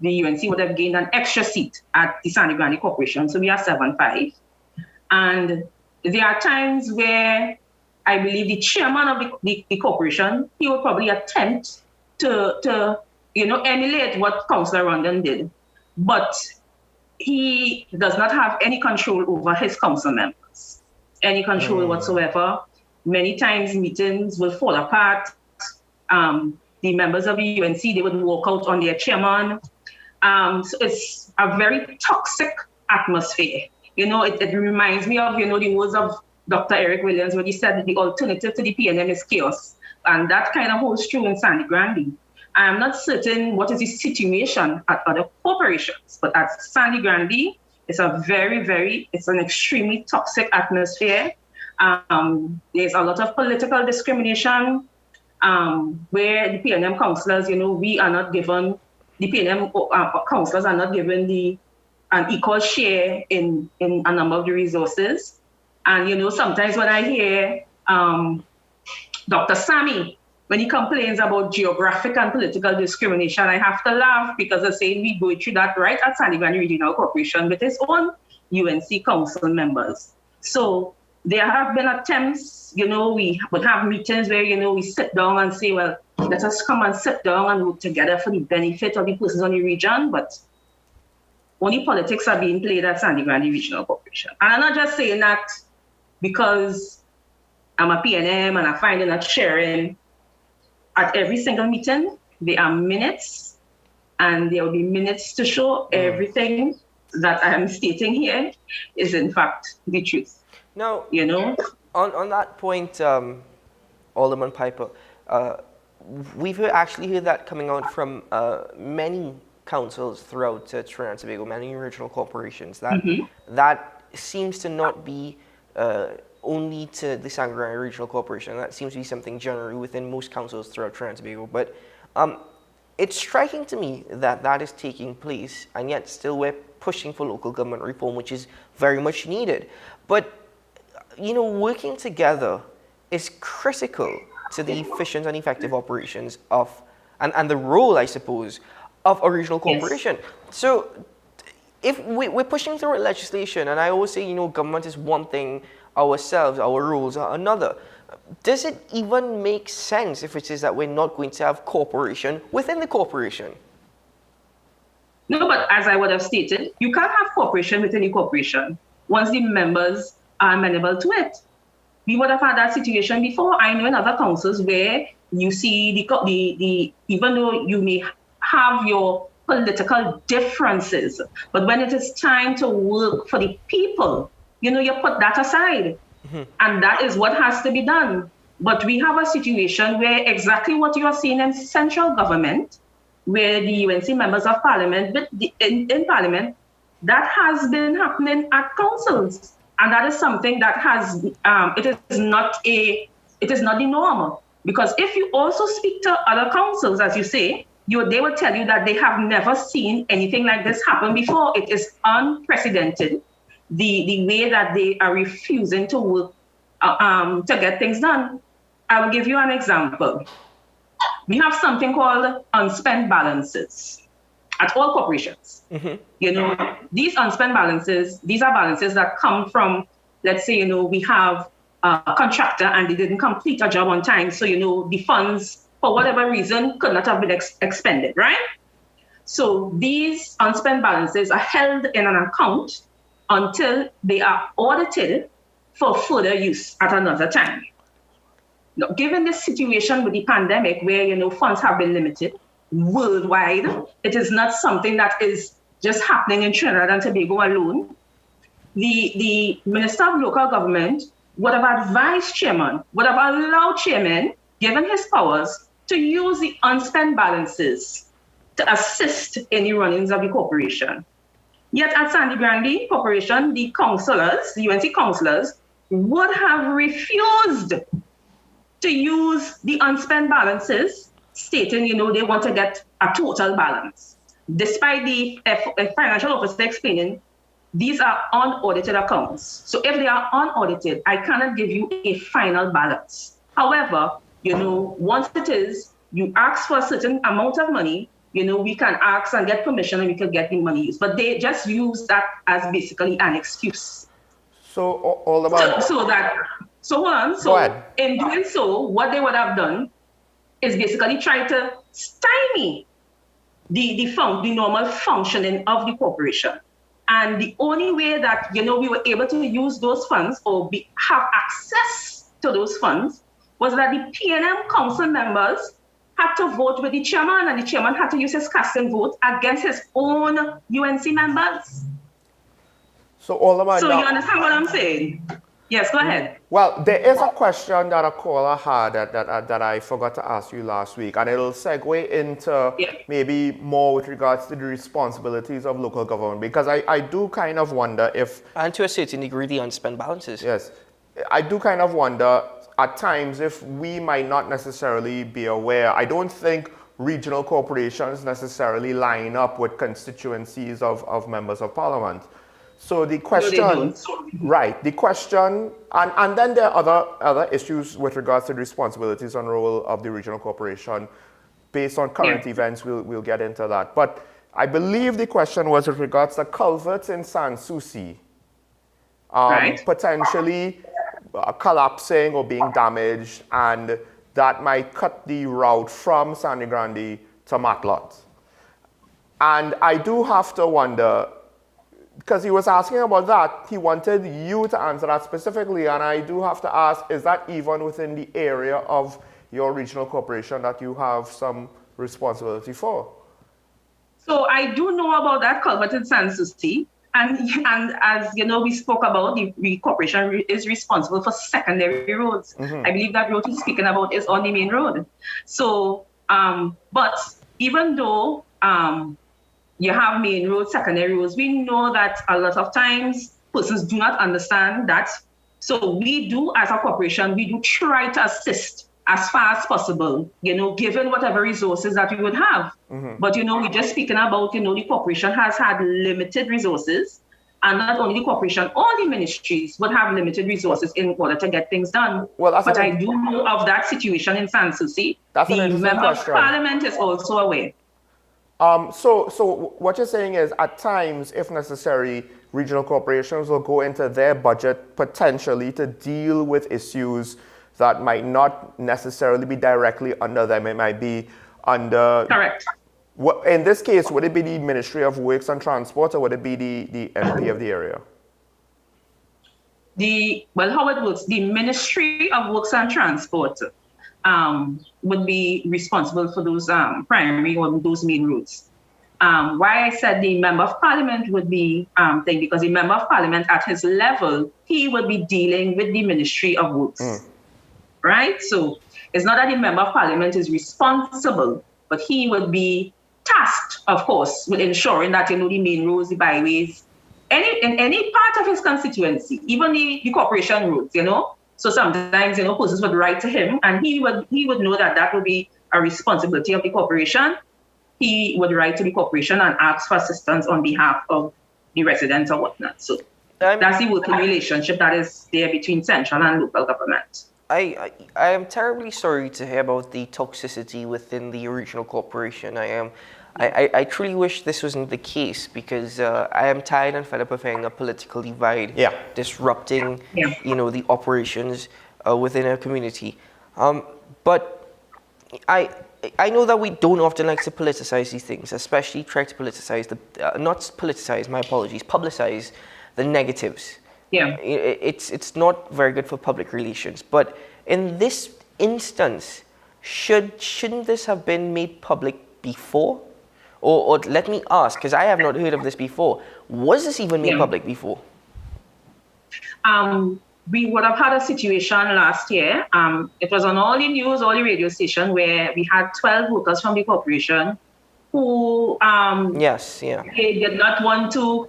the UNC would have gained an extra seat at the Sangre Grande Corporation, so we are 7-5. And there are times where I believe the chairman of the corporation, he would probably attempt to emulate what Councillor Rondon did. But he does not have any control over his council members, any control whatsoever. Many times meetings will fall apart. The members of the UNC, they would walk out on their chairman. So it's a very toxic atmosphere. It reminds me of, the words of Dr. Eric Williams when he said that the alternative to the PNM is chaos. And that kind of holds true in Sangre Grande. I am not certain what is the situation at other corporations, but at Sangre Grande, it's an extremely toxic atmosphere. There's a lot of political discrimination where the PNM councillors, we are not given, the PNM councillors are not given an equal share in a number of the resources. And, sometimes when I hear Dr. Sammy, when he complains about geographic and political discrimination, I have to laugh because I say we go through that right at Sangre Grande Regional Corporation with his own UNC council members. So there have been attempts, we would have meetings where, we sit down and say, well, let us come and sit down and work together for the benefit of the persons on the region, but only politics are being played at Sangre Grande Regional Corporation. And I'm not just saying that because I'm a PNM and I find it not sharing. At every single meeting, there are minutes, and there will be minutes to show everything that I am stating here is in fact the truth. Now, on that point, Alderman Piper, we've actually heard that coming out from many councils throughout Trinidad and Tobago, many regional corporations, that that seems to not be only to the Sangre Grande Regional Corporation. That seems to be something generally within most councils throughout Trinidad and Tobago. But it's striking to me that that is taking place, and yet still we're pushing for local government reform, which is very much needed. But, working together is critical to the efficient and effective operations of, and the role, I suppose, of a regional corporation. Yes. So if we're pushing through legislation, and I always say, government is one thing, ourselves, our rules are another. Does it even make sense if it is that we're not going to have cooperation within the corporation? No, but as I would have stated, you can't have cooperation within the corporation once the members are amenable to it. We would have had that situation before. I know in other councils where you see the even though you may have your political differences, but when it is time to work for the people, you put that aside. And that is what has to be done. But we have a situation where exactly what you are seeing in central government, where the UNC members of parliament, in parliament, that has been happening at councils. And that is something that has, it is not the norm. Because if you also speak to other councils, as you say, they will tell you that they have never seen anything like this happen before. It is unprecedented. The way that they are refusing to work to get things done. I will give you an example. We have something called unspent balances at all corporations. These unspent balances, these are balances that come from, let's say, we have contractor and they didn't complete a job on time. So, the funds, for whatever reason, could not have been expended, right? So these unspent balances are held in an account until they are audited for further use at another time. Now, given this situation with the pandemic where, funds have been limited worldwide, it is not something that is just happening in Trinidad and Tobago alone. The Minister of Local Government would have advised chairman, would have allowed chairman, given his powers, to use the unspent balances to assist in the runnings of the corporation. Yet at Sangre Grande Corporation, the councillors, the UNC councillors, would have refused to use the unspent balances, stating, they want to get a total balance. Despite the financial officer explaining, these are unaudited accounts. So if they are unaudited, I cannot give you a final balance. However, once it is, you ask for a certain amount of money, we can ask and get permission and we can get the money used. But they just use that as basically an excuse. So all about... So hold on. So in doing so, what they would have done is basically try to stymie the normal functioning of the corporation. And the only way that, we were able to use those funds or have access to those funds was that the PNM council members had to vote with the chairman, and the chairman had to use his casting vote against his own UNC members. So all about So you understand what I'm saying? Yes, go ahead. Well, there is a question that a caller had that I forgot to ask you last week, and it'll segue into maybe more with regards to the responsibilities of local government, because I do kind of wonder if... And to a certain degree, the unspent balances. Yes. I do kind of wonder at times if we might not necessarily be aware. I don't think regional corporations necessarily line up with constituencies of members of parliament. So the question, right, the question, and then there are other issues with regards to the responsibilities and role of the regional corporation. Based on current events, we'll get into that. But I believe the question was with regards to culverts in Sans Souci, potentially collapsing or being damaged, and that might cut the route from Sangre Grande to Matlot. And I do have to wonder, because he was asking about that, he wanted you to answer that specifically, and I do have to ask, is that even within the area of your regional corporation that you have some responsibility for? So I do know about that culvert in Sans Souci, and as we spoke about, the corporation is responsible for secondary roads. I believe that road he's speaking about is on the main road. So, but even though you have main roads, secondary roads, we know that a lot of times persons do not understand that. So we do, as a corporation, we do try to assist as far as possible, given whatever resources that we would have. But, we're just speaking about, the corporation has had limited resources, and not only the corporation, all the ministries would have limited resources in order to get things done. But I do know of that situation in Sans Souci. The member of parliament is also aware. So what you're saying is, at times, if necessary, regional corporations will go into their budget potentially to deal with issues that might not necessarily be directly under them. It might be under... Correct. In this case, would it be the Ministry of Works and Transport, or would it be the MP of the area? How it works, the Ministry of Works and Transport would be responsible for those primary or those main roads. Why I said the Member of Parliament would be because the Member of Parliament at his level, he would be dealing with the Ministry of Works. Right? So it's not that the Member of Parliament is responsible, but he would be tasked, of course, with ensuring that, the main roads, the byways, in any part of his constituency, even the corporation roads, So sometimes, persons would write to him, and he would know that would be a responsibility of the corporation. He would write to the corporation and ask for assistance on behalf of the residents or whatnot. So that's the working relationship that is there between central and local government. I am terribly sorry to hear about the toxicity within the regional corporation. I truly wish this wasn't the case, because I am tired and fed up of hearing a political divide disrupting, the operations within our community. But I know that we don't often like to politicize these things, especially try to politicize not politicize, my apologies, publicize the negatives. Yeah. It's not very good for public relations. But in this instance, shouldn't this have been made public before? Or let me ask, because I have not heard of this before, was this even made public before? We would have had a situation last year. It was on all the news, all the radio station, where we had 12 workers from the corporation who they did not want to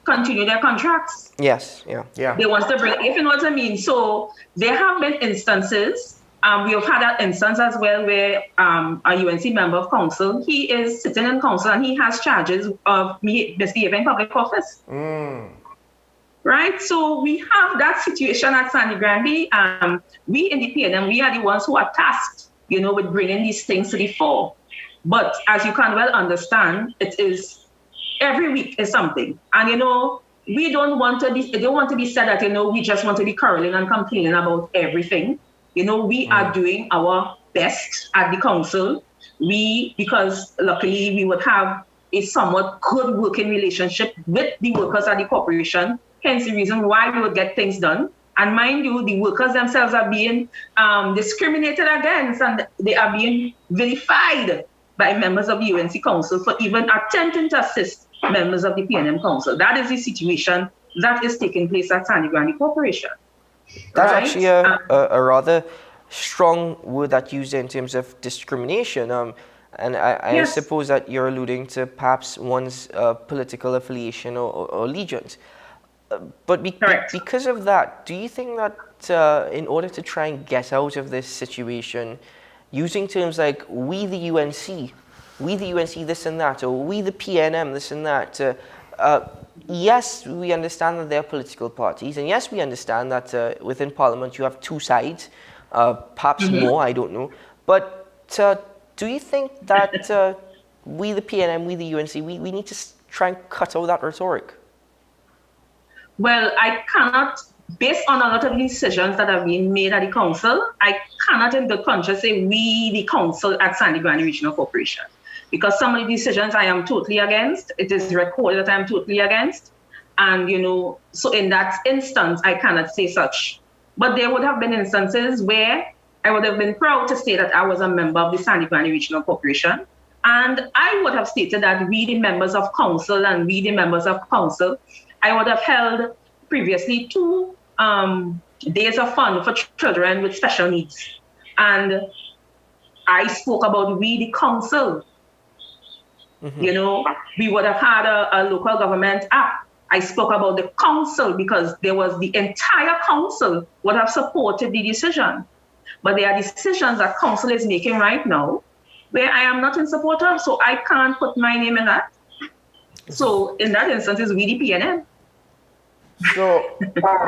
continue their contracts. They want to bring, if you know what I mean. So there have been instances. We have had an instance as well where a UNC member of council, he is sitting in council and he has charges of misbehaving in public office. Right? So we have that situation at Sangre Grande. We in the PNM, we are the ones who are tasked, with bringing these things to the fore. But as you can well understand, it is every week is something. And, we don't want to be said that, we just want to be quarreling and complaining about everything. We are doing our best at the council. Because luckily we would have a somewhat good working relationship with the workers at the corporation. Hence the reason why we would get things done. And mind you, the workers themselves are being discriminated against, and they are being vilified by members of the UNC Council for even attempting to assist members of the PNM Council. That is the situation that is taking place at Sangre Grande Corporation. That's actually a rather strong word that used in terms of discrimination. And I suppose that you're alluding to perhaps one's political affiliation or allegiance. But because of that, do you think that in order to try and get out of this situation, using terms like we the UNC this and that, or we the PNM this and that, yes, we understand that there are political parties, and yes, we understand that within Parliament you have two sides, perhaps more, I don't know. But do you think that we the PNM, we the UNC, we need to try and cut out that rhetoric? Well, I cannot, based on a lot of decisions that have been made at the council, I cannot in good conscience say we, the council at Sangre Grande Regional Corporation. Because some of the decisions I am totally against. It is recorded that I am totally against. And, so in that instance, I cannot say such. But there would have been instances where I would have been proud to say that I was a member of the Sangre Grande Regional Corporation. And I would have stated that we, the members of council, I would have held previously 2 days of fun for children with special needs. And I spoke about we, the council. We would have had a local government app. I spoke about the council because there was the entire council would have supported the decision. But there are decisions that council is making right now where I am not in support of, so I can't put my name in that. So in that instance, it's we the PNM. So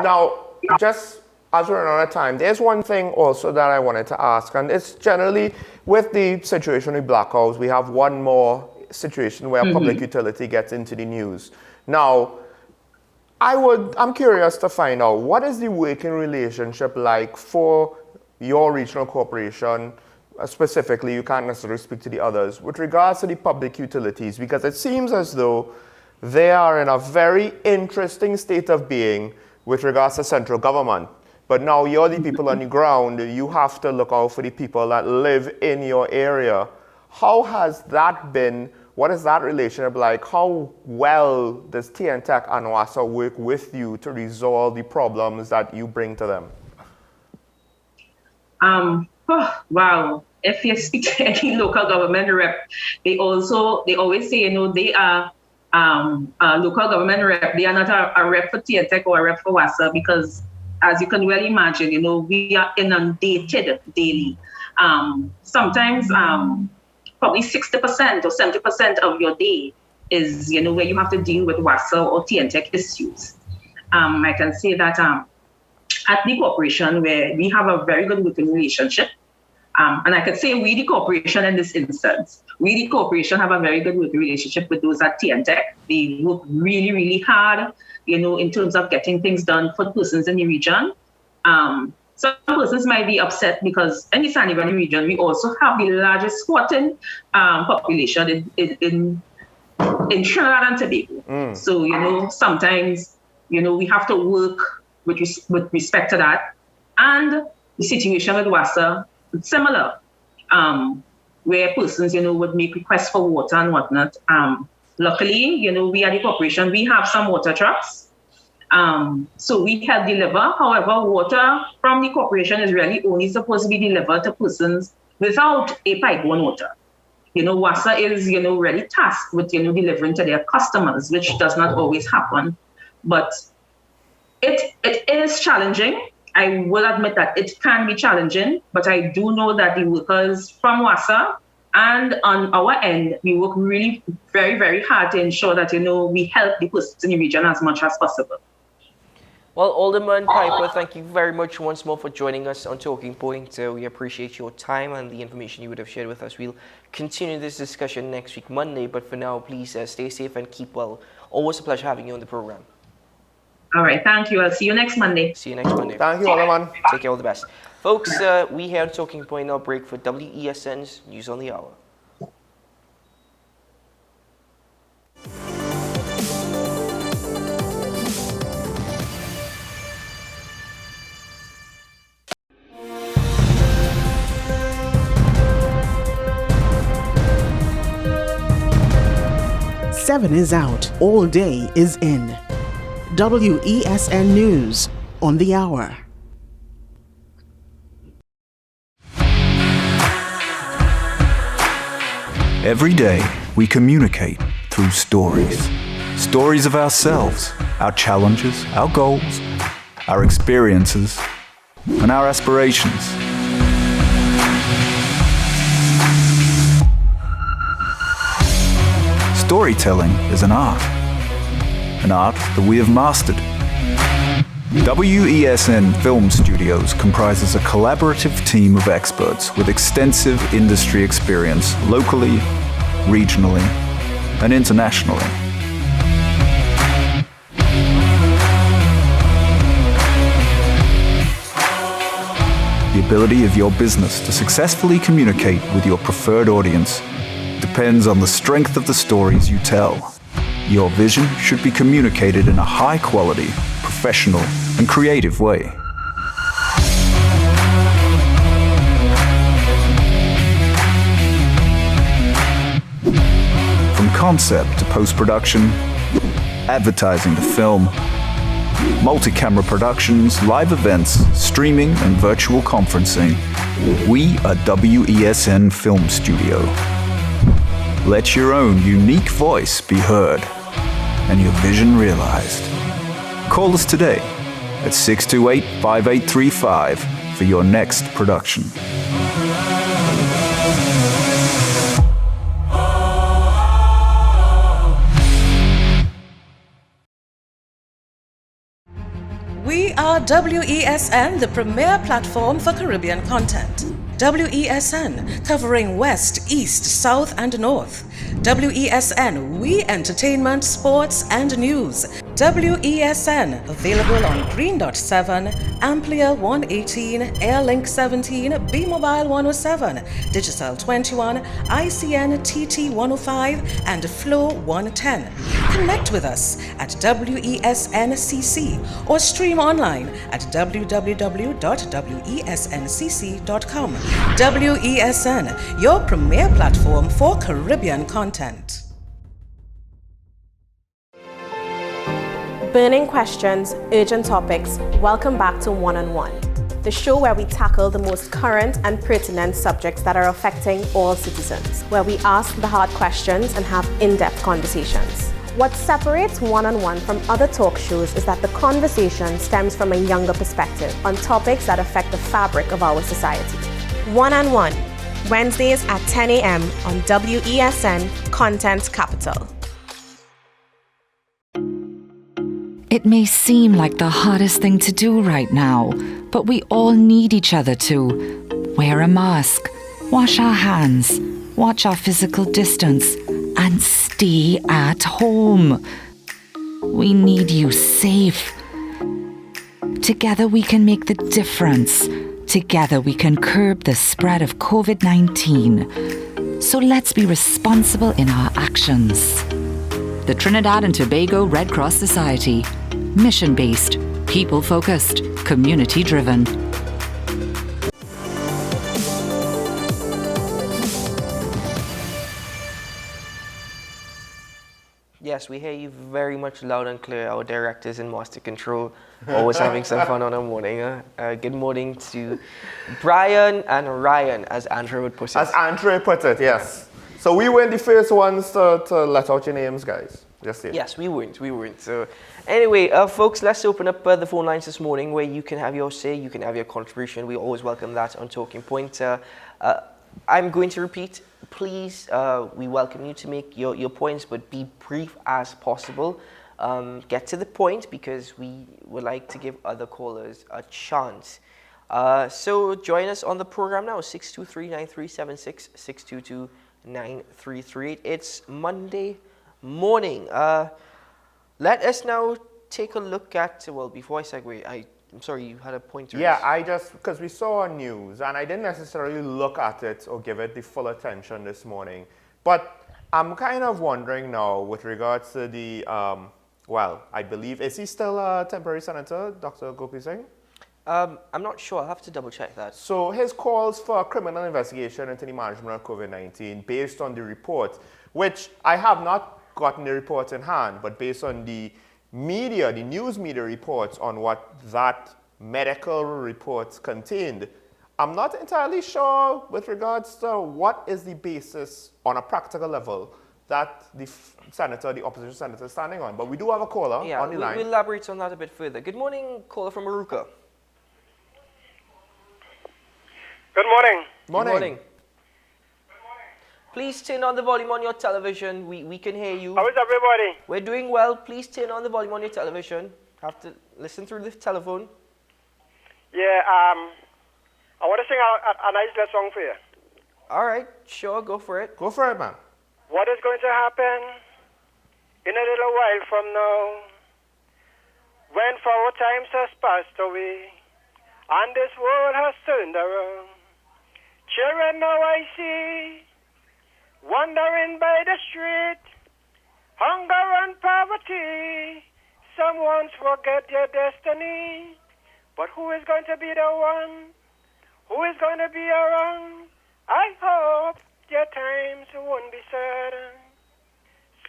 now, just as we're running out of time, there's one thing also that I wanted to ask, and it's generally with the situation with blackouts, we have one more situation where public utility gets into the news. Now, I'm curious to find out, what is the working relationship like for your regional corporation? Specifically, you can't necessarily speak to the others, with regards to the public utilities, because it seems as though they are in a very interesting state of being with regards to central government. But now you're the people on the ground, you have to look out for the people that live in your area. How has that been? What is that relationship like? How well does TNTech and WASA work with you to resolve the problems that you bring to them? Wow. If you speak to any local government rep, they always say, they are a local government rep. They are not a rep for TNTech or a rep for WASA, because as you can well imagine, we are inundated daily. Sometimes probably 60% or 70% of your day is, where you have to deal with WASA or TNTech issues. I can say that at the corporation, where we have a very good working relationship, And I could say we, the corporation in this instance, we, the corporation, have a very good working relationship with those at TNTech. They work really, really hard, in terms of getting things done for the persons in the region. Some persons might be upset because in the San Ivany region, we also have the largest squatting population in Trinidad and Tobago. So, sometimes, we have to work with respect to that. And the situation with WASA, it's similar, where persons, would make requests for water and whatnot. Luckily, we at the corporation, we have some water trucks. So we help deliver. However, water from the corporation is really only supposed to be delivered to persons without a pipeline water. WASA is, really tasked with, delivering to their customers, which does not always happen. But it is challenging. I will admit that it can be challenging, but I do know that the workers from WASA and on our end, we work really very, very hard to ensure that, we help the persons in the region as much as possible. Well, Alderman Piper, thank you very much once more for joining us on Talking Point. We appreciate your time and the information you would have shared with us. We'll continue this discussion next week, Monday, but for now, please stay safe and keep well. Always a pleasure having you on the program. All right, thank you. I'll see you next Monday. See you next Monday. Thank you, Alderman. Take care, all the best. Folks, we here on Talking Point now break for WESN's News on the Hour. Seven is out, all day is in. WESN News on the Hour. Every day, we communicate through stories. Stories of ourselves, our challenges, our goals, our experiences, and our aspirations. Storytelling is an art that we have mastered. WESN Film Studios comprises a collaborative team of experts with extensive industry experience locally, regionally, and internationally. The ability of your business to successfully communicate with your preferred audience depends on the strength of the stories you tell. Your vision should be communicated in a high-quality, professional, and creative way. From concept to post-production, advertising to film, multi-camera productions, live events, streaming, and virtual conferencing, we are WESN Film Studio. Let your own unique voice be heard and your vision realized. Call us today at 628-5835 for your next production. We are WESN, the premier platform for Caribbean content. WESN, covering West, East, South, and North. WESN, we entertainment, sports, and news. WESN, available on Green Dot 7, Amplia 118, Airlink 17, B-Mobile 107, Digital 21, ICN TT 105, and Flow 110. Connect with us at WESNCC or stream online at www.wesncc.com. WESN, your premier platform for Caribbean content. Burning questions, urgent topics. Welcome back to One on One, the show where we tackle the most current and pertinent subjects that are affecting all citizens, where we ask the hard questions and have in-depth conversations. What separates One on One from other talk shows is that the conversation stems from a younger perspective on topics that affect the fabric of our society. One on One, Wednesdays at 10 a.m. on WESN Content Capital. It may seem like the hardest thing to do right now, but we all need each other to wear a mask, wash our hands, watch our physical distance, and stay at home. We need you safe. Together we can make the difference. Together we can curb the spread of COVID-19. So let's be responsible in our actions. The Trinidad and Tobago Red Cross Society. Mission-based, people-focused, community-driven. Yes, we hear you very much loud and clear. Our directors in Master Control, always having some fun on a morning. Good morning to Brian and Ryan, as Andrew would put it. As Andrew put it, yes. So we weren't the first ones to let out your names, guys. Just say. Yes, we weren't. So anyway, folks, let's open up the phone lines this morning where you can have your say, you can have your contribution. We always welcome that on Talking Point. I'm going to repeat. Please, we welcome you to make your points, but be brief as possible. Get to the point because we would like to give other callers a chance. So join us on the program now, 623-9376, 622-9338. It's Monday morning. Let us now take a look at, well, before I segue, I'm sorry, you had a point to raise. Because we saw on news, and I didn't necessarily look at it or give it the full attention this morning. But I'm kind of wondering now with regards to the, I believe, is he still a temporary senator, Dr. Gopi Singh? I'm not sure. I'll have to double check that. So his calls for a criminal investigation into the management of COVID-19 based on the report, which I have not gotten the report in hand, but based on the media, the news media reports on what that medical report contained, I'm not entirely sure with regards to what is the basis on a practical level that the senator, the opposition senator, is standing on. But we do have a caller on the line. We'll elaborate on that a bit further. Good morning, caller from Aruka. Good morning. Good morning. Please turn on the volume on your television. We can hear you. How is everybody? We're doing well. Please turn on the volume on your television. Have to listen through the telephone. Yeah, I want to sing a nice little song for you. All right, sure, go for it. Go for it, man. What is going to happen in a little while from now, when forward times has passed away, and this world has turned around? Children now I see, wandering by the street, hunger and poverty. Some once forget their destiny, but who is going to be the one? Who is going to be around? I hope their times won't be sad.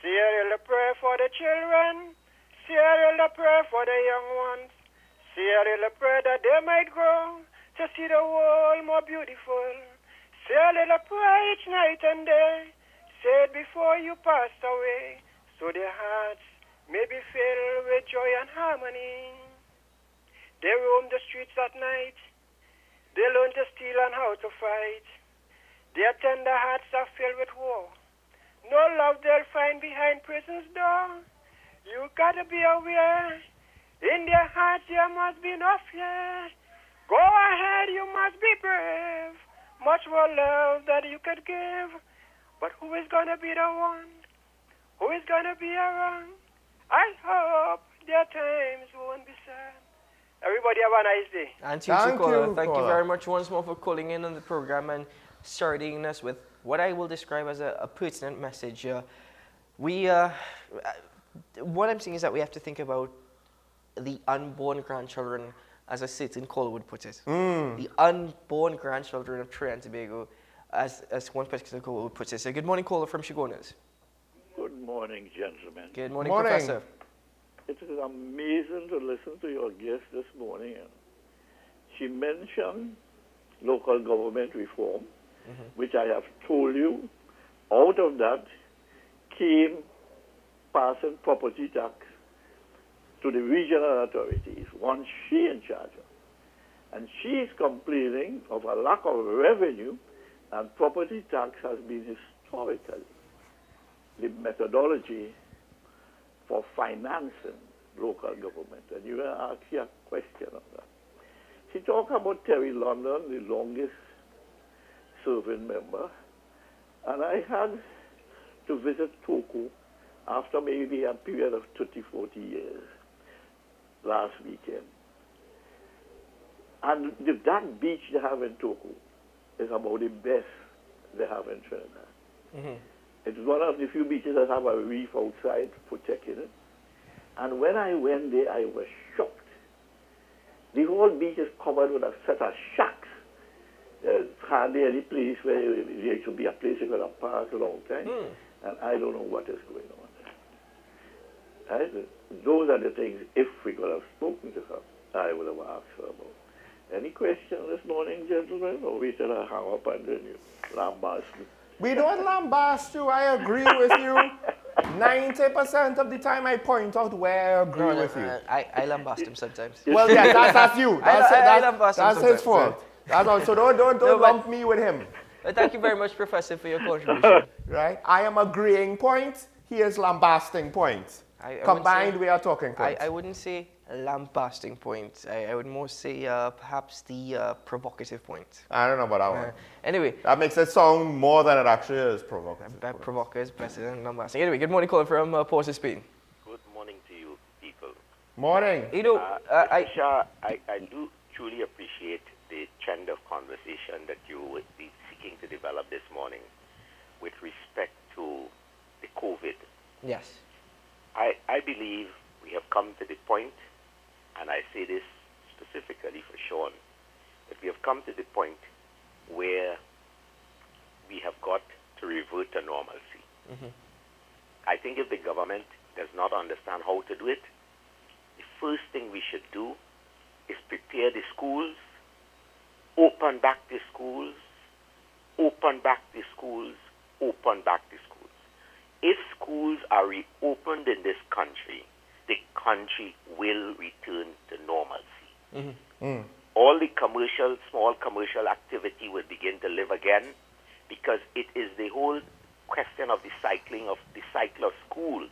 Say a little prayer for the children, say a little prayer for the young ones, say a little prayer that they might grow to see the world more beautiful. Say a little prayer each night and day, say it before you pass away, so their hearts may be filled with joy and harmony. They roam the streets at night, they learn to steal and how to fight. Their tender hearts are filled with war. No love they'll find behind prison's door. You gotta be aware, in their hearts there must be no fear. Go ahead, you must be brave. Much more love that you could give. But who is gonna be the one? Who is gonna be around? I hope their times won't be sad. Everybody have a nice day. And to you, caller. Thank you very much once more for calling in on the program and starting us with what I will describe as a pertinent message. What I'm saying is that we have to think about the unborn grandchildren, as a certain caller would put it. The unborn grandchildren of Trinidad and Tobago, as one particular caller would put it. So good morning, caller from Chagonas. Good morning, gentlemen. Good morning, Professor. It is amazing to listen to your guest this morning. She mentioned local government reform, which I have told you, out of that came passing property tax to the regional authorities, once she in charge of. And she is complaining of a lack of revenue, and property tax has been historically the methodology for financing local government. And you ask her a question on that. She talked about Terry London, the longest serving member, and I had to visit Togo after maybe a period of 30, 40 years last weekend. And that beach they have in Togo is about the best they have in Trinidad. Mm-hmm. It's one of the few beaches that have a reef outside for checking it. And when I went there, I was shocked. The whole beach is covered with a set of shacks. There's hardly any place where there should be a place you could park a long time. And I don't know what is going on there. Right? Those are the things, if we could have spoken to her, I would have asked her about. Any question this morning, gentlemen? Or we should have hung up and then you lambast me? We don't lambast you. I agree with you. 90% of the time I point out where I agree with you. I lambast him sometimes. Well, yeah, that's you. That's his fault. That's also don't lump me with him. Thank you very much, Professor, for your contribution. Right? I am agreeing point. He is lambasting point. Combined, we are talking point. I wouldn't say lambasting point. I would more say perhaps the provocative point. I don't know about that one. Anyway. That makes it sound more than it actually is provocative. Provocative is better than lambasting. Anyway, good morning, calling from Port of Spain. Good morning to you, people. Morning. You know, I do truly appreciate the trend of conversation that you would be seeking to develop this morning with respect to the COVID. Yes. I believe we have come to the point, and I say this specifically for Sean, that we have come to the point where we have got to revert to normalcy. Mm-hmm. I think if the government does not understand how to do it, the first thing we should do is prepare the schools, open back the schools, open back the schools, open back the schools. If schools are reopened in this country, the country will return to normalcy. Mm-hmm. All the small commercial activity will begin to live again, because it is the whole question of the cycle of schools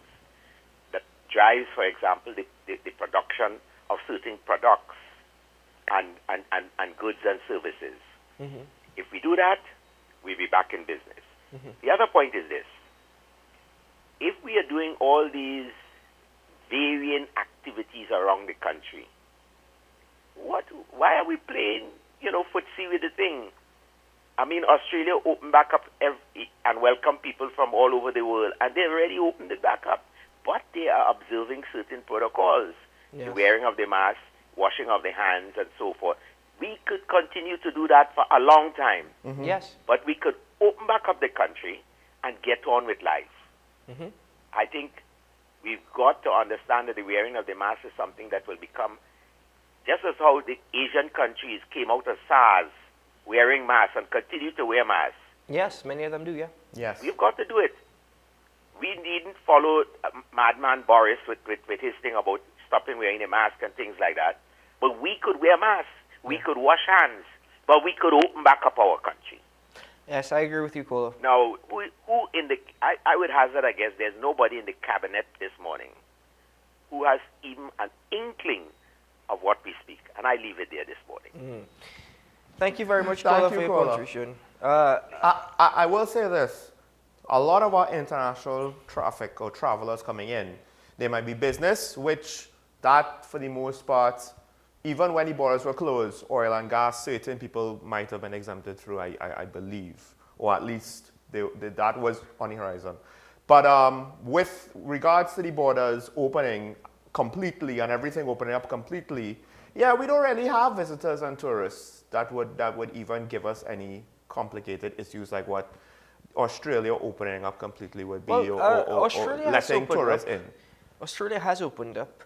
that drives, for example, the production of certain products and goods and services. Mm-hmm. If we do that, we'll be back in business. Mm-hmm. The other point is this. If we are doing all these varying activities around the country, why are we playing, footsie with the thing? I mean, Australia opened back up and welcomed people from all over the world, and they already opened it back up. But they are observing certain protocols, yes. The wearing of the mask, washing of the hands, and so forth. We could continue to do that for a long time. Mm-hmm. Yes. But we could open back up the country and get on with life. Mm-hmm. I think we've got to understand that the wearing of the mask is something that will become, just as how the Asian countries came out of SARS wearing masks and continue to wear masks. Yes, many of them do, yeah. Yes. We've got to do it. We needn't follow Madman Boris with his thing about stopping wearing a mask and things like that. But we could wear masks. We could wash hands. But we could open back up our country. Yes, I agree with you, Kola. Now, I would hazard, I guess, there's nobody in the cabinet this morning who has even an inkling of what we speak. And I leave it there this morning. Mm. Thank you very much, Kola, for your contribution. I will say this. A lot of our international traffic or travelers coming in, they might be business, which that, for the most part, even when the borders were closed, oil and gas, certain people might have been exempted through, I believe, or at least that was on the horizon. But with regards to the borders opening completely and everything opening up completely, yeah, we don't really have visitors and tourists that would even give us any complicated issues like what Australia opening up completely would be, or letting tourists in. Australia has opened up.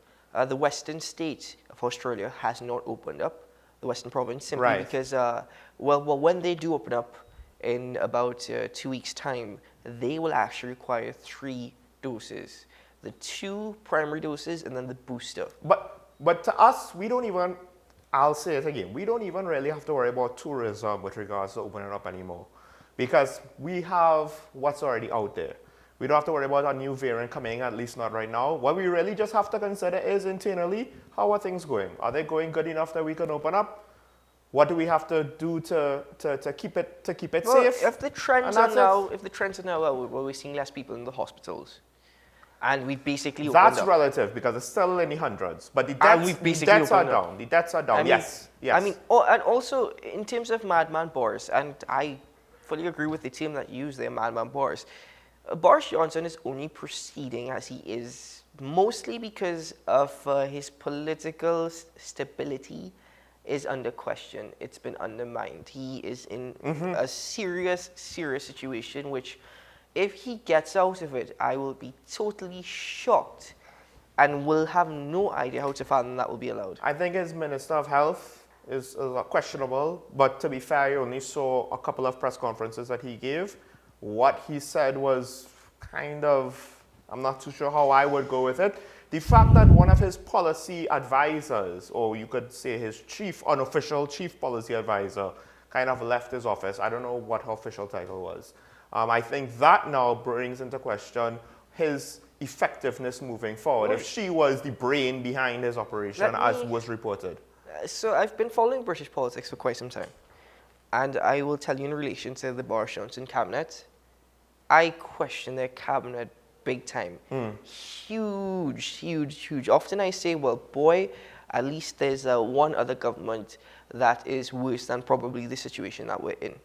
The western state of Australia has not opened up, the western province, simply because, when they do open up in about 2 weeks' time, they will actually require 3 doses. The 2 primary doses and then the booster. But to us, we don't even, I'll say it again, we don't even really have to worry about tourism with regards to opening up anymore. Because we have what's already out there. We don't have to worry about a new variant coming, at least not right now. What we really just have to consider is internally, how are things going? Are they going good enough that we can open up? What do we have to do to keep it Well, safe? if the trends And are now, well, we're seeing less people in the hospitals, and we basically That's opened up. relative because it's still in the hundreds, but the And deaths, we've the basically deaths are opened up. down. The deaths are down. I mean- yes, yes. I mean, and also in terms of Madman Boris, and I fully agree with the team that used their Madman Boris. Boris Johnson is only proceeding as he is mostly because of his political stability is under question. It's been undermined. He is in a serious situation, which if he gets out of it, I will be totally shocked and will have no idea how to fathom that will be allowed. I think his Minister of Health is questionable, but to be fair, I only saw a couple of press conferences that he gave. What he said was kind of, I'm not too sure how I would go with it. The fact that one of his policy advisors, or you could say his unofficial chief policy advisor, kind of left his office. I don't know what her official title was. I think that now brings into question his effectiveness moving forward. If she was the brain behind his operation, as was reported. So I've been following British politics for quite some time. And I will tell you in relation to the Boris Johnson cabinet, I question their cabinet big time. Huge. Often I say, well, boy, at least there's one other government that is worse than probably the situation that we're in.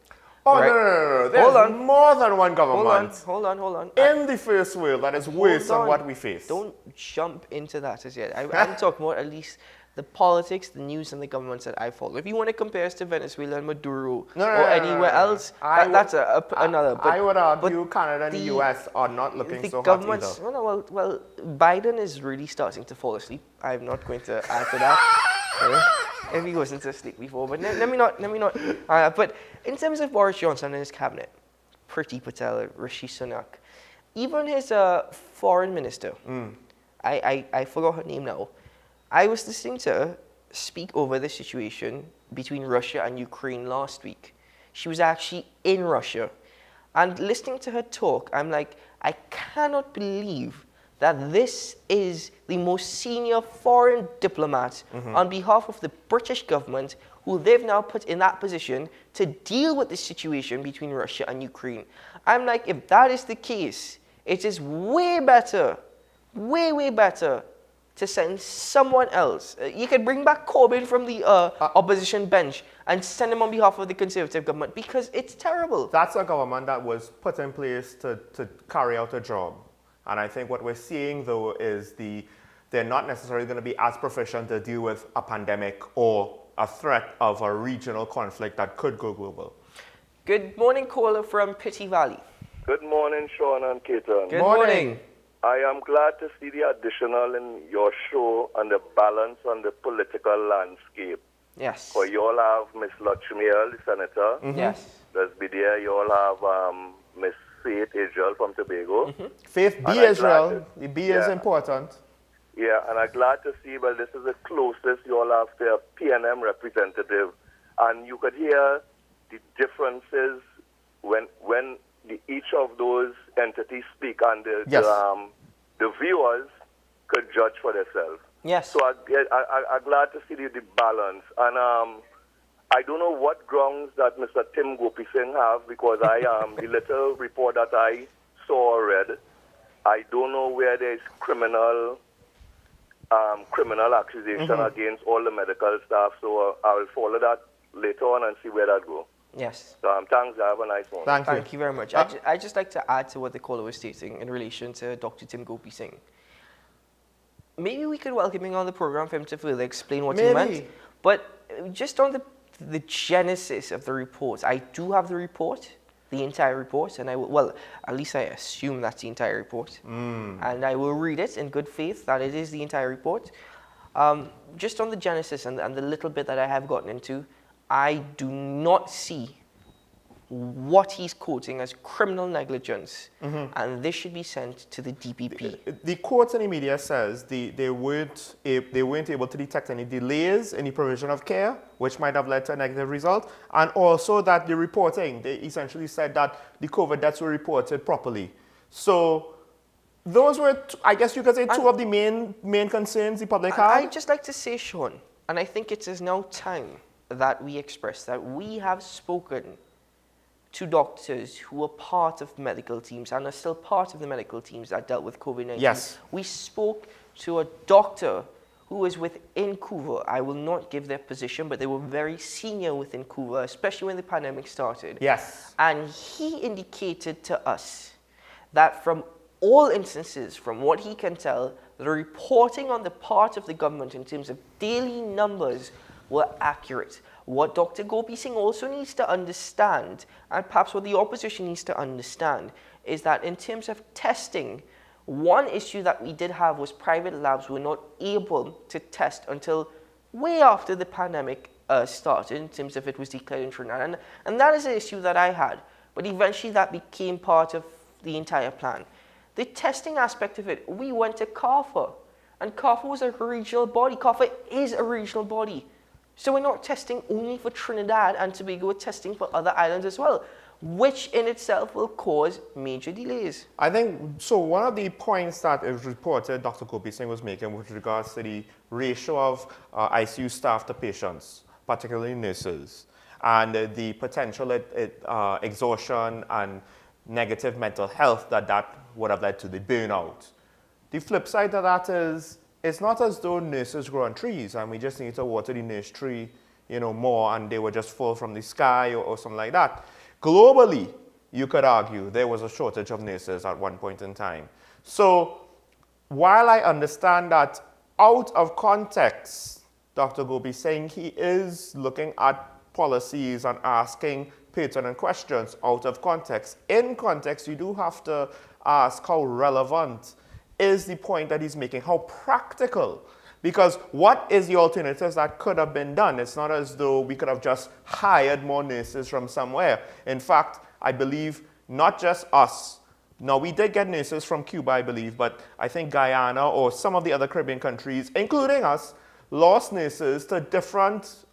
Oh, right? no. There's more than one government. Hold on. In the first world, that is worse than on. what we face. Don't jump into that as yet. I'm talking about at least the politics, the news, and the governments that I follow. If you want to compare us to Venezuela and Maduro anywhere else, that's another. But, I would argue Canada and the US are not looking so hot either. Well, Biden is really starting to fall asleep. I'm not going to add to that. If he wasn't asleep before, but let me not. But in terms of Boris Johnson and his cabinet, Priti Patel, Rishi Sunak, even his foreign minister, I forgot her name now. I was listening to her speak over the situation between Russia and Ukraine last week. She was actually in Russia. And listening to her talk, I'm like, I cannot believe that this is the most senior foreign diplomat on behalf of the British government who they've now put in that position to deal with the situation between Russia and Ukraine. I'm like, if that is the case, it is way better to send someone else. You could bring back Corbyn from the opposition bench and send him on behalf of the Conservative government because it's terrible. That's a government that was put in place to carry out a job. And I think what we're seeing, though, is they're not necessarily going to be as proficient to deal with a pandemic or a threat of a regional conflict that could go global. Good morning, caller from Pity Valley. Good morning, Sean and Keaton. Good morning. I am glad to see the additional in your show on the balance on the political landscape. Yes. For you all have Miss Lakshmi, the senator. Yes. There's Bidia, you all have Miss Faith Israel from Tobago. Faith B. Israel. The B is important. Yeah, and I'm glad to see, well, this is the closest you all have to a PNM representative. And you could hear the differences when each of those entities speak, and the viewers could judge for themselves. Yes. So I'm glad to see the balance. And I don't know what grounds that Mr. Tim Gopi Singh have, because the little report that I saw or read, I don't know where there's criminal accusation against all the medical staff. So I will follow that later on and see where that goes. Yes. So thanks. Have a nice one. Thank you very much. I'd just like to add to what the caller was stating in relation to Dr. Tim Gopi Singh. Maybe we could welcome him on the program for him to further explain what he meant. But just on the genesis of the report, I do have the report, the entire report, and at least I assume that's the entire report. And I will read it in good faith that it is the entire report. Just on the genesis and the little bit that I have gotten into, I do not see what he's quoting as criminal negligence, and this should be sent to the DPP. The quote in the media says they weren't able to detect any delays in the provision of care, which might have led to a negative result, and also that the reporting, they essentially said that the COVID deaths were reported properly. So those were, I guess you could say, two of the main concerns the public had. I'd just like to say, Sean, and I think it is now time that we expressed, that we have spoken to doctors who were part of medical teams and are still part of the medical teams that dealt with COVID-19. Yes. We spoke to a doctor who was within Couva. I will not give their position, but they were very senior within Couva, especially when the pandemic started. Yes. And he indicated to us that from all instances, from what he can tell, the reporting on the part of the government in terms of daily numbers were accurate. What Dr. Gopi Singh also needs to understand, and perhaps what the opposition needs to understand, is that in terms of testing, one issue that we did have was private labs were not able to test until way after the pandemic started, in terms of it was declared in Trinidad. And that is an issue that I had. But eventually that became part of the entire plan. The testing aspect of it, we went to CARPHA. And CARPHA was a regional body. CARPHA is a regional body. So we're not testing only for Trinidad and Tobago, we're testing for other islands as well, which in itself will cause major delays. I think, so one of the points that is reported Dr. Gopi Singh was making with regards to the ratio of ICU staff to patients, particularly nurses, and the potential exhaustion and negative mental health that would have led to the burnout. The flip side of that is, it's not as though nurses grow on trees and we just need to water the nurse tree, more and they would just fall from the sky or something like that. Globally, you could argue there was a shortage of nurses at one point in time. So while I understand that out of context, Dr. Gopi Singh, he is looking at policies and asking pertinent questions out of context. In context, you do have to ask how relevant is the point that he's making, how practical. Because what is the alternatives that could have been done? It's not as though we could have just hired more nurses from somewhere. In fact, I believe not just us. Now, we did get nurses from Cuba, I believe, but I think Guyana or some of the other Caribbean countries, including us, lost nurses to different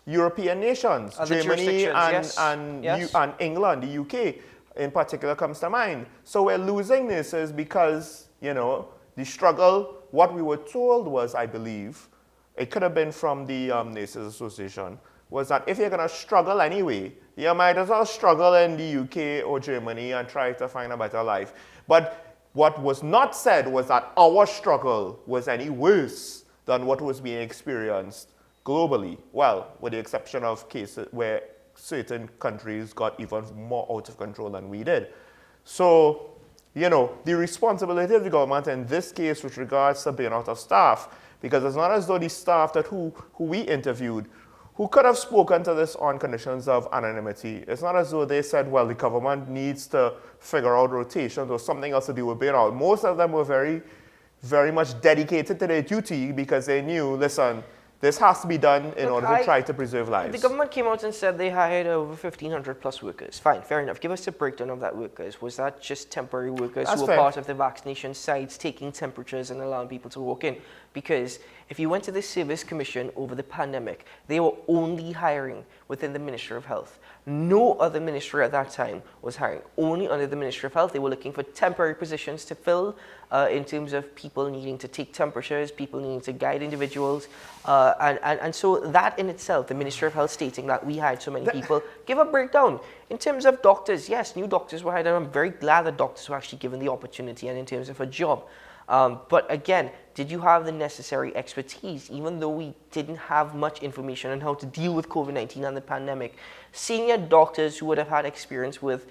European nations. Other Germany yes. and England, the UK in particular comes to mind. So we're losing nurses because, the struggle, what we were told was, I believe, it could have been from the Nurses Association, was that if you're going to struggle anyway, you might as well struggle in the UK or Germany and try to find a better life. But what was not said was that our struggle was any worse than what was being experienced globally. Well, with the exception of cases where certain countries got even more out of control than we did. So, the responsibility of the government in this case with regards to burnout of staff, because it's not as though the staff that who we interviewed, who could have spoken to this on conditions of anonymity, it's not as though they said, well, the government needs to figure out rotations or something else to do with burnout. Most of them were very, very much dedicated to their duty because they knew, listen, this has to be done in order to try to preserve lives. The government came out and said they hired over 1,500 plus workers. Fine, fair enough. Give us a breakdown of that workers. Was that just temporary workers who were part of the vaccination sites, taking temperatures and allowing people to walk in? Because if you went to the Service Commission over the pandemic, they were only hiring within the Ministry of Health. No other ministry at that time was hiring. Only under the Ministry of Health. They were looking for temporary positions to fill in terms of people needing to take temperatures, people needing to guide individuals. And so that in itself, the Ministry of Health stating that we hired so many people, give a breakdown. In terms of doctors, yes, new doctors were hired, and I'm very glad that doctors were actually given the opportunity and in terms of a job. But again, did you have the necessary expertise? Even though we didn't have much information on how to deal with COVID-19 and the pandemic, senior doctors who would have had experience with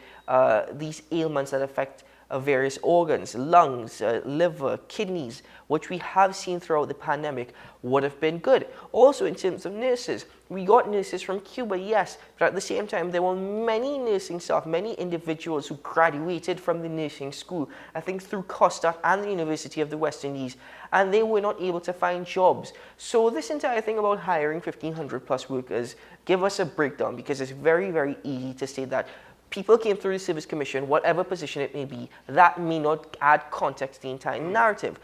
these ailments that affect various organs, lungs, liver, kidneys, which we have seen throughout the pandemic, would have been good. Also, in terms of nurses, we got nurses from Cuba, yes, but at the same time, there were many nursing staff, many individuals who graduated from the nursing school, I think through Costa and the University of the West Indies, and they were not able to find jobs. So this entire thing about hiring 1,500 plus workers, give us a breakdown, because it's very, very easy to say that people came through the Service Commission, whatever position it may be, that may not add context to the entire narrative.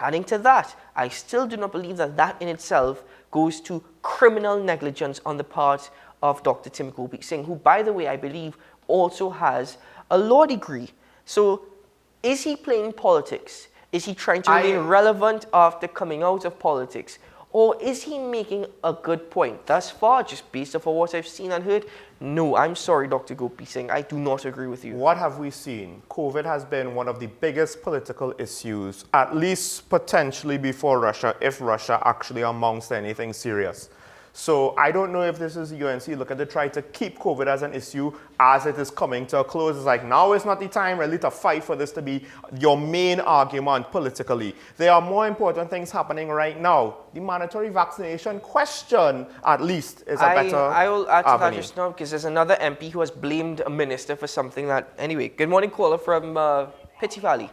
Adding to that, I still do not believe that that in itself goes to criminal negligence on the part of Dr. Tim Gopi Singh, who, by the way, I believe also has a law degree. So is he playing politics? Is he trying to remain relevant after coming out of politics? Or is he making a good point? Thus far, just based off of what I've seen and heard, no, I'm sorry, Dr. Gopi Singh, I do not agree with you. What have we seen? COVID has been one of the biggest political issues, at least potentially before Russia, if Russia actually amounts to anything serious. So I don't know if this is UNC looking to try to keep COVID as an issue as it is coming to a close. It's like, now is not the time really to fight for this to be your main argument politically. There are more important things happening right now. The mandatory vaccination question, at least, is a better I will add to that avenue. just now, because there's another MP who has blamed a minister for something that... Anyway, good morning, caller from Pitty Valley.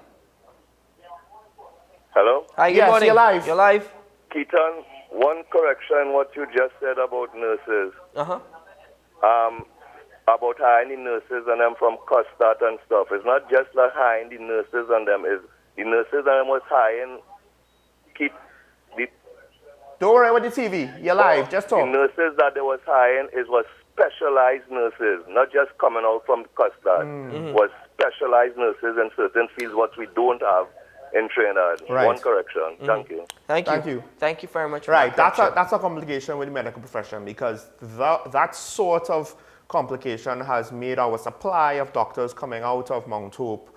Hello? Hi, good morning. You're live. You're live. Keaton, one correction what you just said about nurses. About hiring the nurses and them from Custard and stuff. It's not just like hiring the nurses and them. It's the nurses and them was hiring, Don't worry about the TV. You're live. Just talk. The nurses that they was hiring was specialized nurses, not just coming out from Custard. Was specialized nurses in certain fields what we don't have in Trinidad. Right. One correction. Thank you. Thank you. Thank you very much for Right, that correction. that's a complication with the medical profession, because that sort of complication has made our supply of doctors coming out of Mount Hope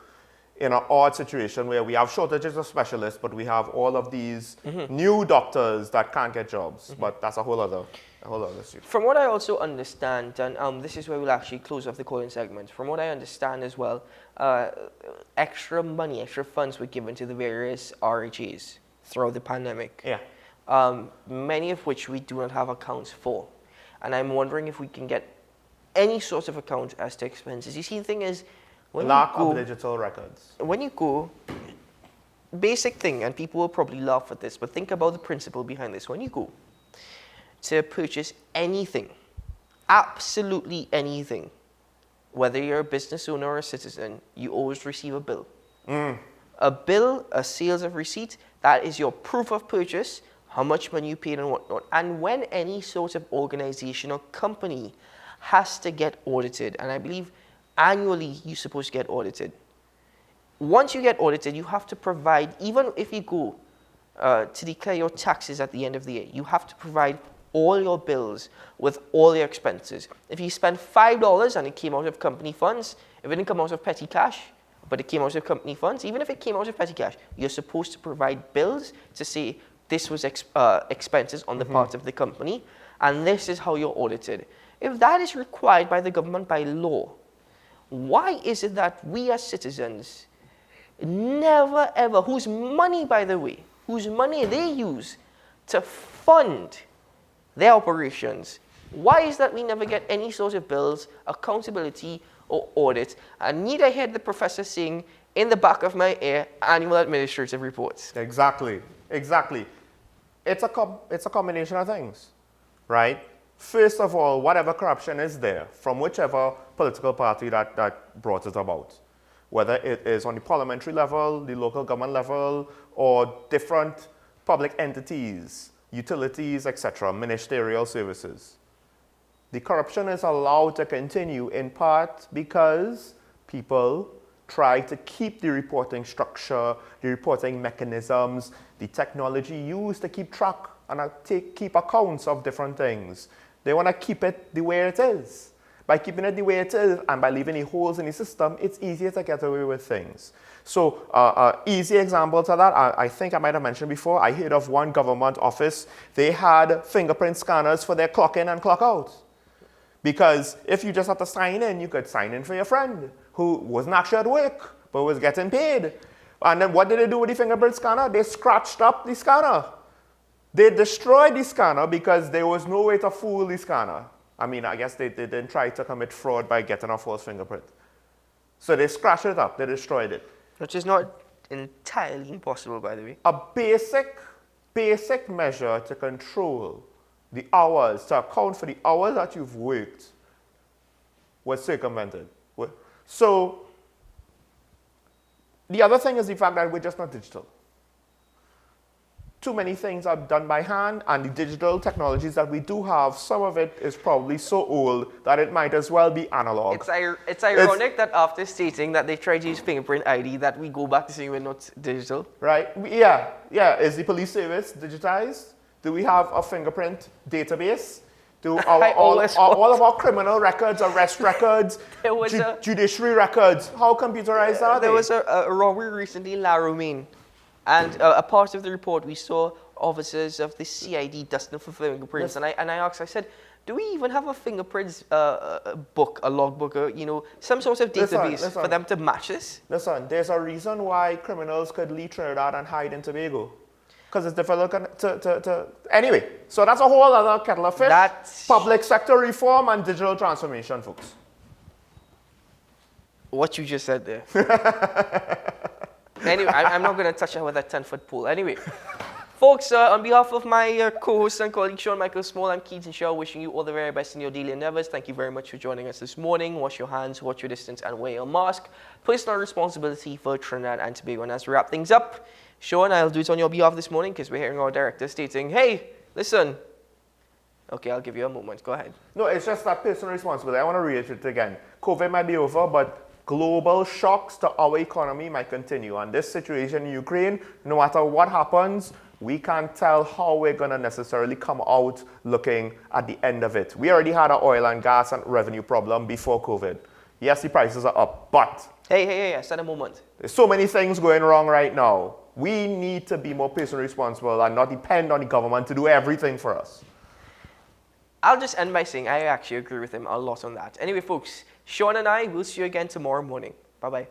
in an odd situation where we have shortages of specialists, but we have all of these new doctors that can't get jobs. But that's a whole other issue. From what I also understand, and this is where we'll actually close off the calling segment, from what I understand as well, extra money, extra funds were given to the various RHAs throughout the pandemic. Yeah. Many of which we do not have accounts for. And I'm wondering if we can get any sort of account as to expenses. You see, the thing is, when Lack you go, of digital records. When you go, basic thing, and people will probably laugh at this, but think about the principle behind this. When you go to purchase anything, absolutely anything, whether you're a business owner or a citizen, you always receive a bill. A bill, a sales of receipt, that is your proof of purchase, how much money you paid and whatnot. And when any sort of organization or company has to get audited, and I believe annually you're supposed to get audited. Once you get audited, you have to provide, even if you go to declare your taxes at the end of the year, you have to provide all your bills with all your expenses. If you spend $5 and it came out of company funds, if it didn't come out of petty cash, but it came out of company funds, even if it came out of petty cash, you're supposed to provide bills to say this was expenses on the part of the company, and this is how you're audited. If that is required by the government by law, why is it that we as citizens never ever, whose money, by the way, whose money they use to fund their operations, why is that we never get any sort of bills, accountability, or audit? And need I hear the professor saying in the back of my ear, annual administrative reports? Exactly. It's a combination of things, right? First of all, whatever corruption is there, from whichever political party that brought it about, whether it is on the parliamentary level, the local government level, or different public entities, utilities, etc., ministerial services. The corruption is allowed to continue in part because people try to keep the reporting structure, the reporting mechanisms, the technology used to keep track and keep accounts of different things. They want to keep it the way it is. By keeping it the way it is and by leaving the holes in the system, it's easier to get away with things. So easy example to that, I think I might have mentioned before, I heard of one government office, they had fingerprint scanners for their clock in and clock out. Because if you just have to sign in, you could sign in for your friend who wasn't actually at work, but was getting paid. And then what did they do with the fingerprint scanner? They scratched up the scanner. They destroyed the scanner because there was no way to fool the scanner. I mean, I guess they didn't try to commit fraud by getting a false fingerprint. So they scratched it up, they destroyed it. Which is not entirely impossible, by the way. A basic measure to control the hours, to account for the hours that you've worked, was circumvented. So the other thing is the fact that we're just not digital. Too many things are done by hand, and the digital technologies that we do have, some of it is probably so old that it might as well be analog. It's ironic that after stating that they tried to use fingerprint ID, that we go back to saying we're not digital. Right? Yeah. Is the police service digitized? Do we have a fingerprint database? Do I all always of our criminal records, arrest records, There was judiciary records, how computerized are they? There was a robbery recently in La Romaine, and a part of the report we saw officers of the CID dusting for fingerprints, Yes. and I asked, I said, do we even have a fingerprints book, a logbook, or, some sort of database Listen. for them to match this? Listen, there's a reason why criminals could leave Trinidad and hide in Tobago. Because it's difficult to... Anyway, so that's a whole other kettle of fish. Public sector reform and digital transformation, folks. What you just said there. Anyway, I'm not going to touch that with a 10-foot pole. Anyway, folks, on behalf of my co-host and colleague Sean Michael Small, I'm Keaton Shaw, wishing you all the very best in your daily endeavors. Thank you very much for joining us this morning. Wash your hands, watch your distance, and wear your mask. Personal responsibility for Trinidad and Tobago. And as we wrap things up, Sean, I'll do it on your behalf this morning because we're hearing our director stating, hey, listen. Okay, I'll give you a moment. Go ahead. No, it's just that personal responsibility. I want to reiterate it again. COVID might be over, but global shocks to our economy might continue. And this situation in Ukraine, no matter what happens, we can't tell how we're going to necessarily come out looking at the end of it. We already had an oil and gas and revenue problem before COVID. Yes, the prices are up, but... Hey, I said a moment. There's so many things going wrong right now. We need to be more personally responsible and not depend on the government to do everything for us. I'll just end by saying I actually agree with him a lot on that. Anyway, folks, Sean and I will see you again tomorrow morning. Bye-bye.